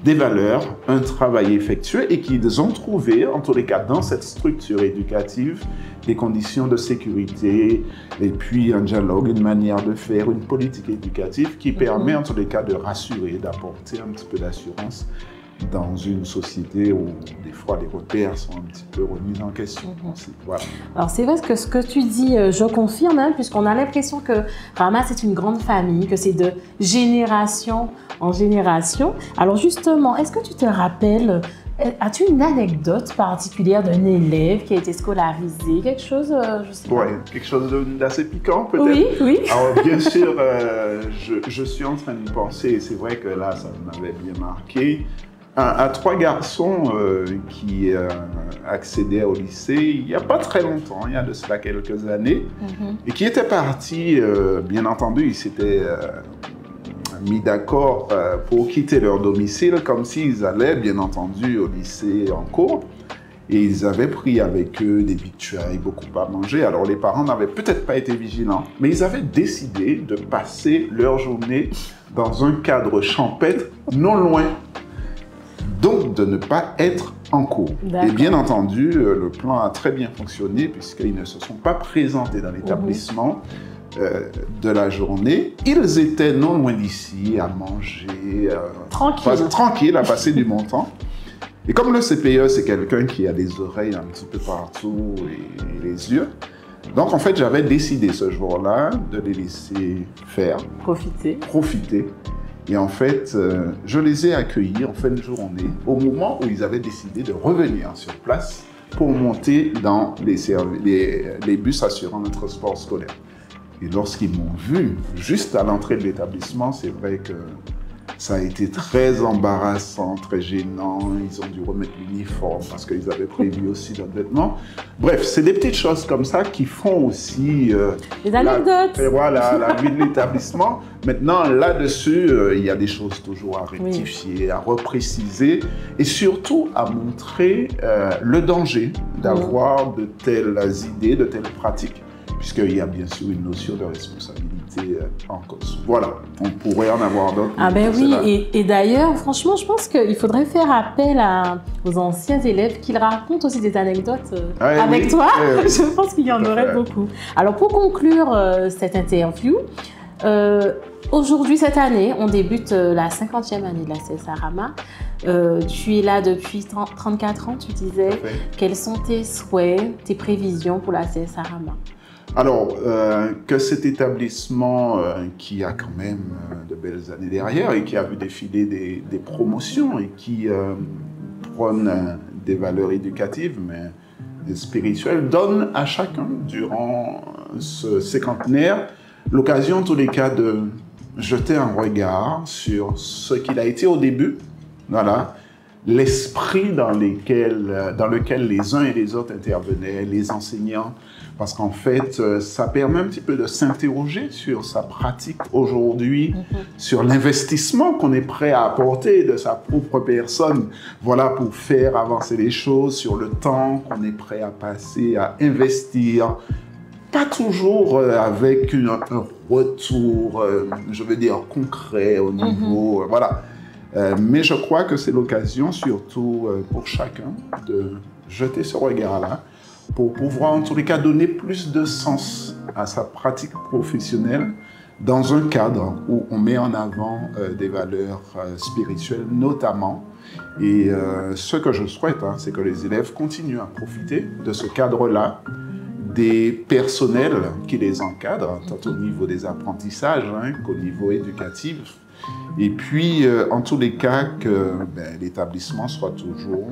des valeurs, un travail effectué et qu'ils ont trouvé, en tous les cas, dans cette structure éducative, des conditions de sécurité et puis un dialogue, une manière de faire, une politique éducative qui permet, en tous les cas, de rassurer, d'apporter un petit peu d'assurance dans une société où des fois les repères sont un petit peu remis en question. Voilà. Alors c'est vrai que ce que tu dis, je confirme, hein, puisqu'on a l'impression que Rama c'est une grande famille, que c'est de génération en génération. Alors justement, est-ce que tu te rappelles, as-tu une anecdote particulière d'un élève qui a été scolarisé, quelque chose, je sais pas. Ouais, quelque chose d'assez piquant peut-être. Oui, oui. Alors bien sûr, je suis en train de penser, et c'est vrai que là ça m'avait bien marqué, à 3 garçons qui accédaient au lycée il n'y a pas très longtemps, il y a de cela quelques années, et qui étaient partis, bien entendu, ils s'étaient mis d'accord pour quitter leur domicile comme s'ils allaient, bien entendu, au lycée en cours. Et ils avaient pris avec eux des victuailles, beaucoup à manger. Alors les parents n'avaient peut-être pas été vigilants, mais ils avaient décidé de passer leur journée dans un cadre champêtre non loin, donc de ne pas être en cours. Et bien entendu, le plan a très bien fonctionné puisqu'ils ne se sont pas présentés dans l'établissement de la journée. Ils étaient non loin d'ici à manger, tranquille, à passer du bon temps. Et comme le CPE, c'est quelqu'un qui a des oreilles un petit peu partout et les yeux, donc en fait, j'avais décidé ce jour-là de les laisser faire. Profiter. Et en fait, je les ai accueillis en fin de journée, au moment où ils avaient décidé de revenir sur place pour monter dans les bus assurant le transport scolaire. Et lorsqu'ils m'ont vu, juste à l'entrée de l'établissement, c'est vrai que ça a été très embarrassant, très gênant. Ils ont dû remettre l'uniforme parce qu'ils avaient prévu aussi d'autres vêtements. Bref, c'est des petites choses comme ça qui font aussi les anecdotes. La vie de l'établissement. Maintenant, là-dessus, il y a des choses toujours à rectifier, à repréciser et surtout à montrer le danger d'avoir de telles idées, de telles pratiques, puisqu'il y a bien sûr une notion de responsabilité en cause. Voilà, on pourrait en avoir d'autres. Ah ben oui, et d'ailleurs, franchement, je pense qu'il faudrait faire appel aux anciens élèves qu'ils racontent aussi des anecdotes avec toi. Je pense qu'il y en aurait beaucoup. Alors pour conclure cette interview, aujourd'hui, cette année, on débute la 50e année de la CSA Rama. Tu es là depuis 34 ans, tu disais. Quels sont tes souhaits, tes prévisions pour la CSA Rama? Alors, que cet établissement qui a quand même de belles années derrière et qui a vu défiler des promotions et qui prône des valeurs éducatives, mais spirituelles, donne à chacun, durant ce cinquantenaire, l'occasion, en tous les cas, de jeter un regard sur ce qu'il a été au début, voilà, l'esprit dans lequel les uns et les autres intervenaient, les enseignants, parce qu'en fait, ça permet un petit peu de s'interroger sur sa pratique aujourd'hui, sur l'investissement qu'on est prêt à apporter de sa propre personne, voilà, pour faire avancer les choses, sur le temps qu'on est prêt à passer, à investir, pas toujours avec un retour, je veux dire, concret au niveau, voilà. Mais je crois que c'est l'occasion, surtout pour chacun, de jeter ce regard-là pour pouvoir, en tous les cas, donner plus de sens à sa pratique professionnelle dans un cadre où on met en avant des valeurs spirituelles notamment. Et ce que je souhaite, c'est que les élèves continuent à profiter de ce cadre-là, des personnels qui les encadrent, tant au niveau des apprentissages qu'au niveau éducatif. Et puis, en tous les cas, que l'établissement soit toujours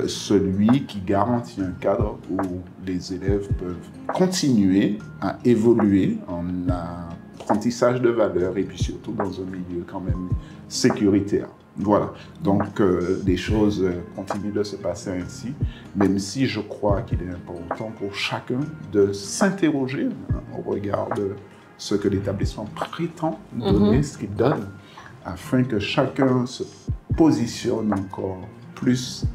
celui qui garantit un cadre où les élèves peuvent continuer à évoluer en apprentissage de valeurs et puis surtout dans un milieu quand même sécuritaire. Voilà, donc les choses continuent de se passer ainsi, même si je crois qu'il est important pour chacun de s'interroger au regard de ce que l'établissement prétend donner, ce qu'il donne, afin que chacun se positionne encore plus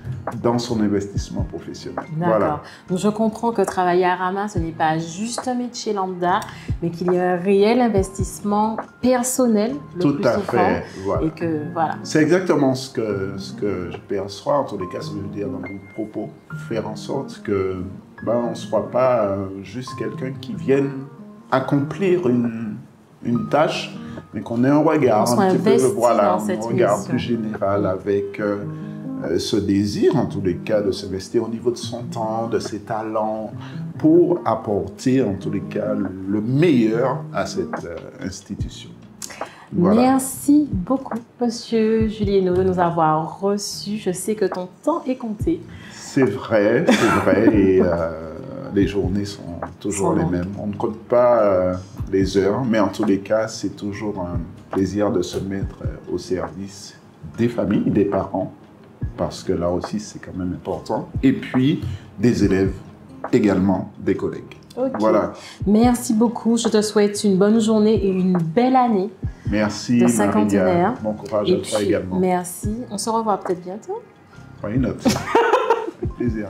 dans son investissement professionnel. D'accord. Voilà. Donc je comprends que travailler à Rama, ce n'est pas juste un métier lambda, mais qu'il y a un réel investissement personnel le Tout plus à souvent. fait. Voilà. Et que voilà. C'est exactement ce que je perçois, en tous les cas, ce que je veux dire dans mon propos. Faire en sorte que on ne soit pas juste quelqu'un qui vienne accomplir une tâche, mais qu'on ait un regard On soit un petit peu, investi voilà, dans un cette regard mission. plus général avec ce désir, en tous les cas, de s'investir au niveau de son temps, de ses talents, pour apporter, en tous les cas, le meilleur à cette institution. Voilà. Merci beaucoup, Monsieur Julieno, de nous avoir reçus. Je sais que ton temps est compté. C'est vrai, et les journées sont toujours les mêmes. On ne compte pas les heures, mais en tous les cas, c'est toujours un plaisir de se mettre au service des familles, des parents, parce que là aussi, c'est quand même important, et puis des élèves également, des collègues. Ok. Voilà. Merci beaucoup. Je te souhaite une bonne journée et une belle année. Merci, de Maria. cinquantenaire. Bon courage Et à toi puis, également. merci. On se revoit peut-être bientôt. Why not? Avec plaisir.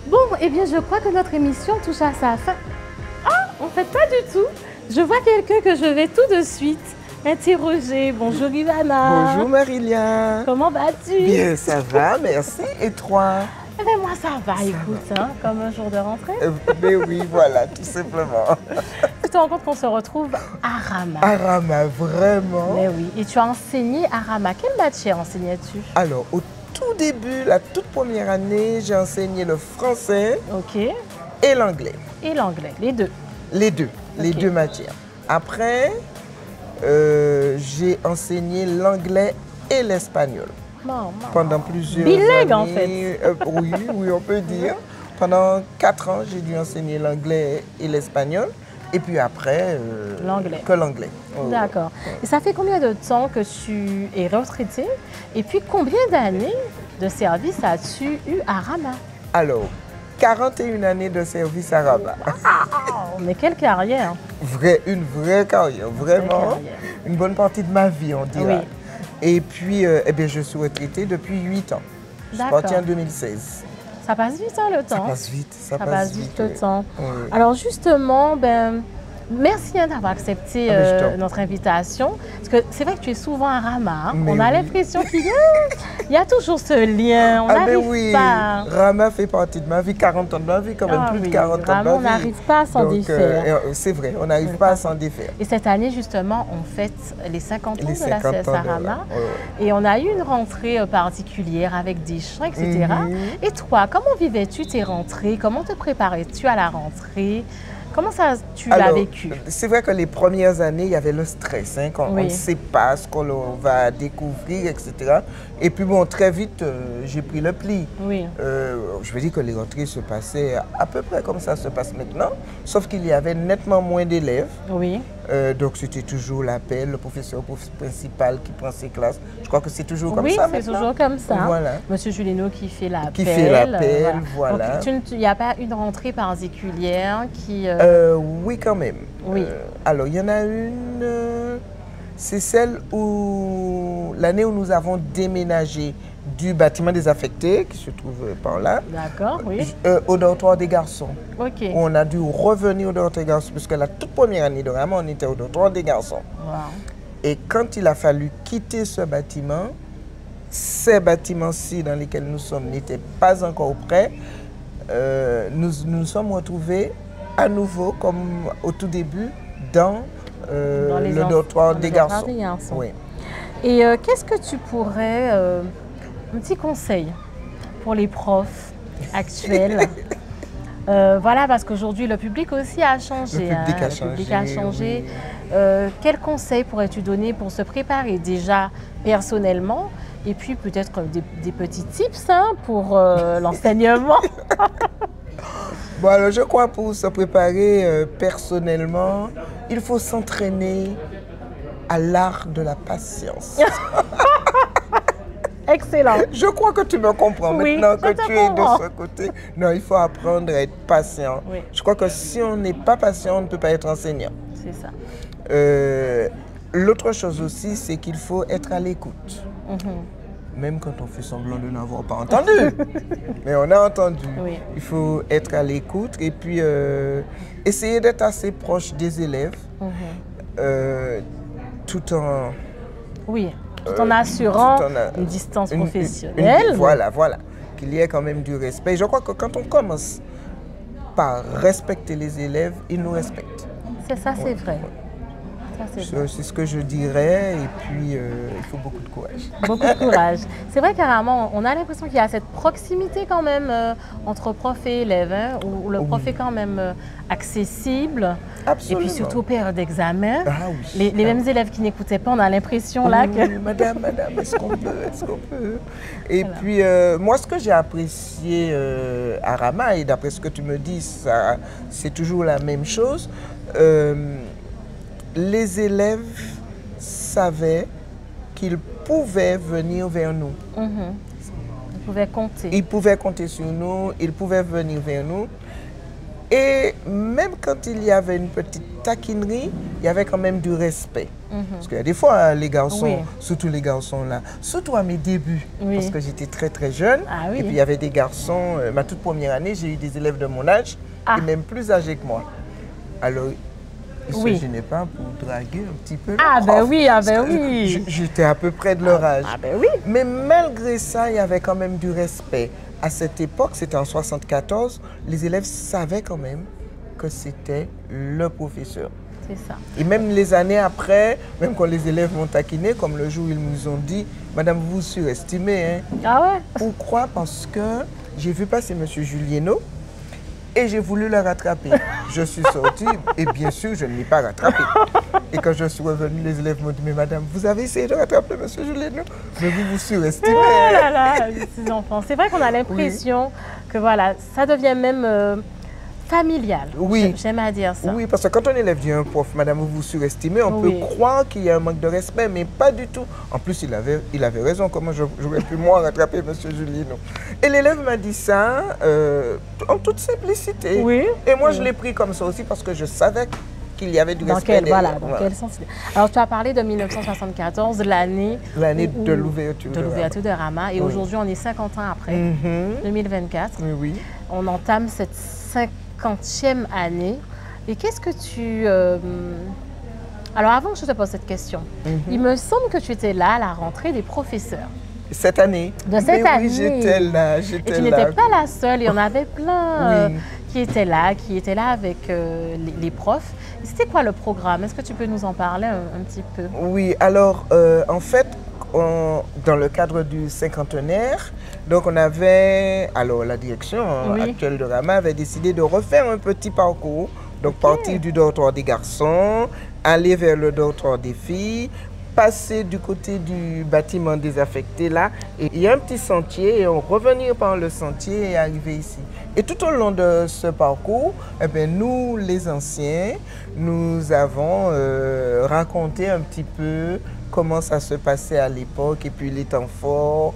Bon, eh bien, je crois que notre émission touche à sa fin. Ah, en fait, pas du tout. Je vois quelqu'un que je vais tout de suite interroger. Bonjour Ivana. Bonjour Marilia. Comment vas-tu? Bien, ça va, merci. Et toi? Eh bien, moi, ça va, écoute, hein, comme un jour de rentrée. Mais oui, voilà, tout simplement. Tu te rends compte qu'on se retrouve à Rama. À Rama, vraiment? Mais oui, et tu as enseigné à Rama. Quelle matière enseignais-tu? Alors, au tout début, la toute première année, j'ai enseigné le français et l'anglais. Et l'anglais, les deux? Les deux matières. Après, j'ai enseigné l'anglais et l'espagnol. Pendant plusieurs bilingue, années. en fait. Oui, on peut dire. Pendant 4 ans, j'ai dû enseigner l'anglais et l'espagnol. Et puis après, que l'anglais. D'accord. Et ça fait combien de temps que tu es retraité? Et puis, combien d'années de service as-tu eu à Rama? Alors, 41 années de service à Rama. Oh, mais quelle carrière! Une vraie carrière, vraiment. Une bonne partie de ma vie, on dirait. Oui. Et puis, je suis retraité depuis 8 ans. Je suis parti en 2016. Ça passe vite, hein, le temps. Ça passe vite. Ça passe vite le oui. temps. Oui. Alors justement, merci d'avoir accepté notre invitation. Parce que c'est vrai que tu es souvent à Rama. Hein. On a l'impression qu'il y a toujours ce lien. On n'arrive pas. Rama fait partie de ma vie, 40 ans de ma vie, quand même plus de 40 ans de ma vie. On n'arrive pas à s'en défaire. C'est vrai, on n'arrive pas à s'en défaire. Et cette année, justement, on fête les 50 ans de la CSA Rama. Ouais. Et on a eu une rentrée particulière avec des chants, etc. Et toi, comment vivais-tu tes rentrées? Comment te préparais-tu à la rentrée? Comment ça, tu l'as vécu? C'est vrai que les premières années, il y avait le stress, hein, quand on ne sait pas ce qu'on va découvrir, etc. Et puis bon, très vite, j'ai pris le pli. Oui. Je veux dire que les rentrées se passaient à peu près comme ça se passe maintenant, sauf qu'il y avait nettement moins d'élèves. Oui. Donc c'était toujours l'appel, le professeur principal qui prend ses classes. Je crois que c'est toujours comme ça maintenant. Oui, c'est toujours comme ça. Voilà. Monsieur Julieno qui fait l'appel. Qui fait l'appel, voilà. Donc il n'y a pas une rentrée particulière qui... Oui, quand même. Oui. Alors, il y en a une, c'est celle où, l'année où nous avons déménagé du bâtiment désaffecté, qui se trouve par là. D'accord, oui. Au dortoir des garçons. OK. On a dû revenir au dortoir des garçons, puisque la toute première année de Rama, on était au dortoir des garçons. Wow. Et quand il a fallu quitter ce bâtiment, ces bâtiments-ci dans lesquels nous sommes n'étaient pas encore prêts, nous nous sommes retrouvés à nouveau, comme au tout début, dans le dortoir des garçons. Oui. Et qu'est-ce que tu pourrais, un petit conseil pour les profs actuels? Voilà, parce qu'aujourd'hui, le public aussi a changé. Le public a changé. Oui. Quel conseil pourrais-tu donner pour se préparer déjà personnellement et puis peut-être des petits tips pour l'enseignement? Bon, alors je crois pour se préparer personnellement, il faut s'entraîner à l'art de la patience. Excellent. Je crois que tu me comprends maintenant que tu es de ce côté. Non, il faut apprendre à être patient. Oui. Je crois que si on n'est pas patient, on ne peut pas être enseignant. C'est ça. l'autre chose aussi, c'est qu'il faut être à l'écoute. Même quand on fait semblant de n'avoir pas entendu. Mais on a entendu. Oui. Il faut être à l'écoute et puis essayer d'être assez proche des élèves tout en... Oui, tout en assurant une distance professionnelle. Voilà. Qu'il y ait quand même du respect. Je crois que quand on commence par respecter les élèves, ils nous respectent. C'est ça, c'est vrai. C'est ce que je dirais, et puis il faut beaucoup de courage. Beaucoup de courage. C'est vrai carrément, on a l'impression qu'il y a cette proximité quand même entre prof et élève, hein, où le prof est quand même accessible. Absolument. Et puis surtout période d'examen. Ah oui. Les mêmes élèves qui n'écoutaient pas, on a l'impression là que... Madame, est-ce qu'on peut? Et voilà. Puis moi, ce que j'ai apprécié à Rama, et d'après ce que tu me dis, c'est toujours la même chose. Les élèves savaient qu'ils pouvaient venir vers nous. Ils pouvaient compter. Ils pouvaient compter sur nous, ils pouvaient venir vers nous. Et même quand il y avait une petite taquinerie, il y avait quand même du respect. Parce qu'il y a des fois, les garçons, surtout les garçons là, surtout à mes débuts, parce que j'étais très très jeune, et puis il y avait des garçons, ma toute première année, j'ai eu des élèves de mon âge, et même plus âgés que moi. Alors, ils ne se gênaient pas pour draguer un petit peu. J'étais à peu près de leur âge. Mais malgré ça, il y avait quand même du respect. À cette époque, c'était en 1974, les élèves savaient quand même que c'était le professeur. C'est ça. Et même les années après, même quand les élèves m'ont taquiné, comme le jour où ils nous ont dit « Madame, vous vous surestimez. Hein. » Ah ouais? Pourquoi? Parce que j'ai vu passer M. Julieno et j'ai voulu le rattraper. Je suis sortie et bien sûr, je ne l'ai pas rattrapé. Et quand je suis revenue, les élèves m'ont dit « Mais madame, vous avez essayé de rattraper M. Julieno, mais vous vous surestimez. » Oh là là, ces enfants. C'est vrai qu'on a l'impression que voilà, ça devient même familial. Oui. J'aime à dire ça. Oui, parce que quand un élève dit à un prof, madame, vous vous surestimez, on peut croire qu'il y a un manque de respect, mais pas du tout. En plus, il avait raison. Comment j'aurais pu, moi, rattraper M. Julieno? Et l'élève m'a dit ça en toute simplicité. Oui. Et moi, je l'ai pris comme ça aussi parce que je savais qu'il y avait du respect. Dans quel sens? Alors, tu as parlé de 1974, l'année de l'ouverture de Rama. Et aujourd'hui, on est 50 ans après, 2024. Oui. On entame cette 50e année. Et qu'est-ce que tu... Alors, avant que je te pose cette question, il me semble que tu étais là à la rentrée des professeurs. Cette année. De cette année. Oui, j'étais là. Et tu n'étais pas la seule. Il y en avait plein qui étaient là avec les profs. C'était quoi le programme? Est-ce que tu peux nous en parler un petit peu? Oui, alors, en fait, dans le cadre du cinquantenaire, donc on avait, alors la direction actuelle de Rama avait décidé de refaire un petit parcours, donc partir du dortoir des garçons, aller vers le dortoir des filles, passer du côté du bâtiment désaffecté là, et il y a un petit sentier, et on revenir par le sentier et arriver ici. Et tout au long de ce parcours, eh bien, nous, les anciens, nous avons raconté un petit peu comment ça se passait à l'époque, et puis les temps forts,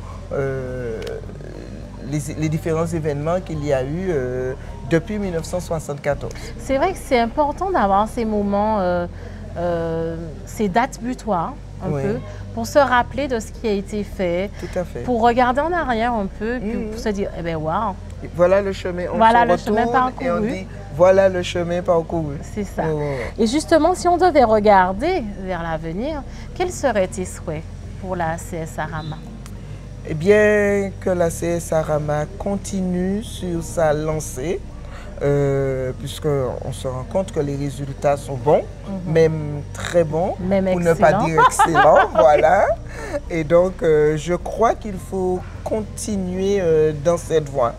les différents événements qu'il y a eu depuis 1974. C'est vrai que c'est important d'avoir ces moments, ces dates butoirs, un peu, pour se rappeler de ce qui a été fait. Tout à fait. Pour regarder en arrière un peu, puis pour se dire, eh bien, waouh. Voilà le chemin. Chemin parcouru. Et on dit, voilà le chemin parcouru. C'est ça. Et justement, si on devait regarder vers l'avenir, quels seraient tes souhaits pour la CSA Rama? Eh bien, que la CSA Rama continue sur sa lancée, puisqu'on se rend compte que les résultats sont bons, même très bons, pour ne pas dire excellents. Voilà. Et donc, je crois qu'il faut continuer dans cette voie,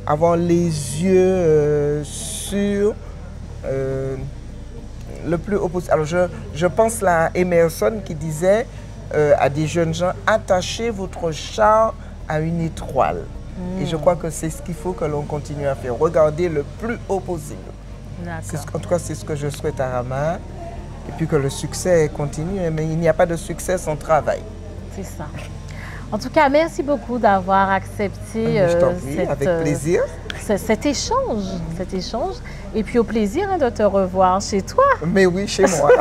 avoir les yeux sur le plus haut possible. Alors, je pense là à Emerson qui disait à des jeunes gens, attachez votre char à une étoile. Et je crois que c'est ce qu'il faut que l'on continue à faire, regarder le plus haut possible. En tout cas, c'est ce que je souhaite à Rama. Et puis que le succès continue, mais il n'y a pas de succès sans travail. C'est ça. En tout cas, merci beaucoup d'avoir accepté avec plaisir. Cet échange. Et puis au plaisir de te revoir chez toi. Mais oui, chez moi.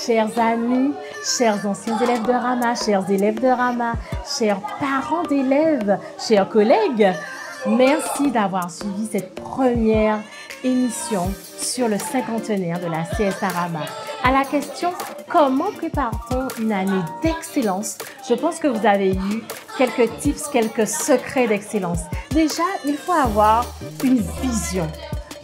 chers amis, chers anciens élèves de Rama, chers élèves de Rama, chers parents d'élèves, chers collègues, merci d'avoir suivi cette première émission sur le cinquantenaire de la CSA Rama. À la question « Comment prépare-t-on une année d'excellence ?» Je pense que vous avez eu quelques tips, quelques secrets d'excellence. Déjà, il faut avoir une vision.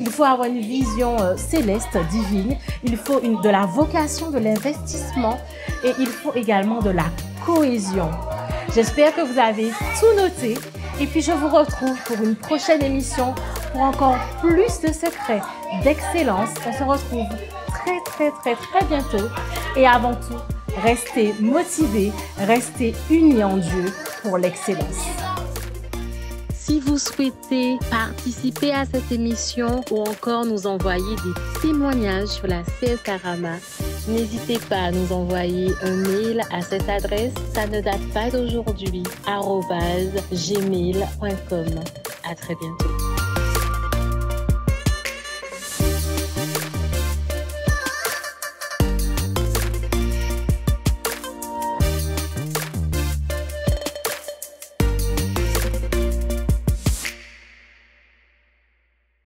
Il faut avoir une vision céleste, divine. Il faut de la vocation, de l'investissement et il faut également de la cohésion. J'espère que vous avez tout noté et puis je vous retrouve pour une prochaine émission pour encore plus de secrets d'excellence. On se retrouve très bientôt et avant tout, restez motivés, restez unis en Dieu pour l'excellence. Si vous souhaitez participer à cette émission ou encore nous envoyer des témoignages sur la CSA Rama, n'hésitez pas à nous envoyer un mail à cette adresse ça ne date pas d'aujourd'hui @gmail.com. À très bientôt.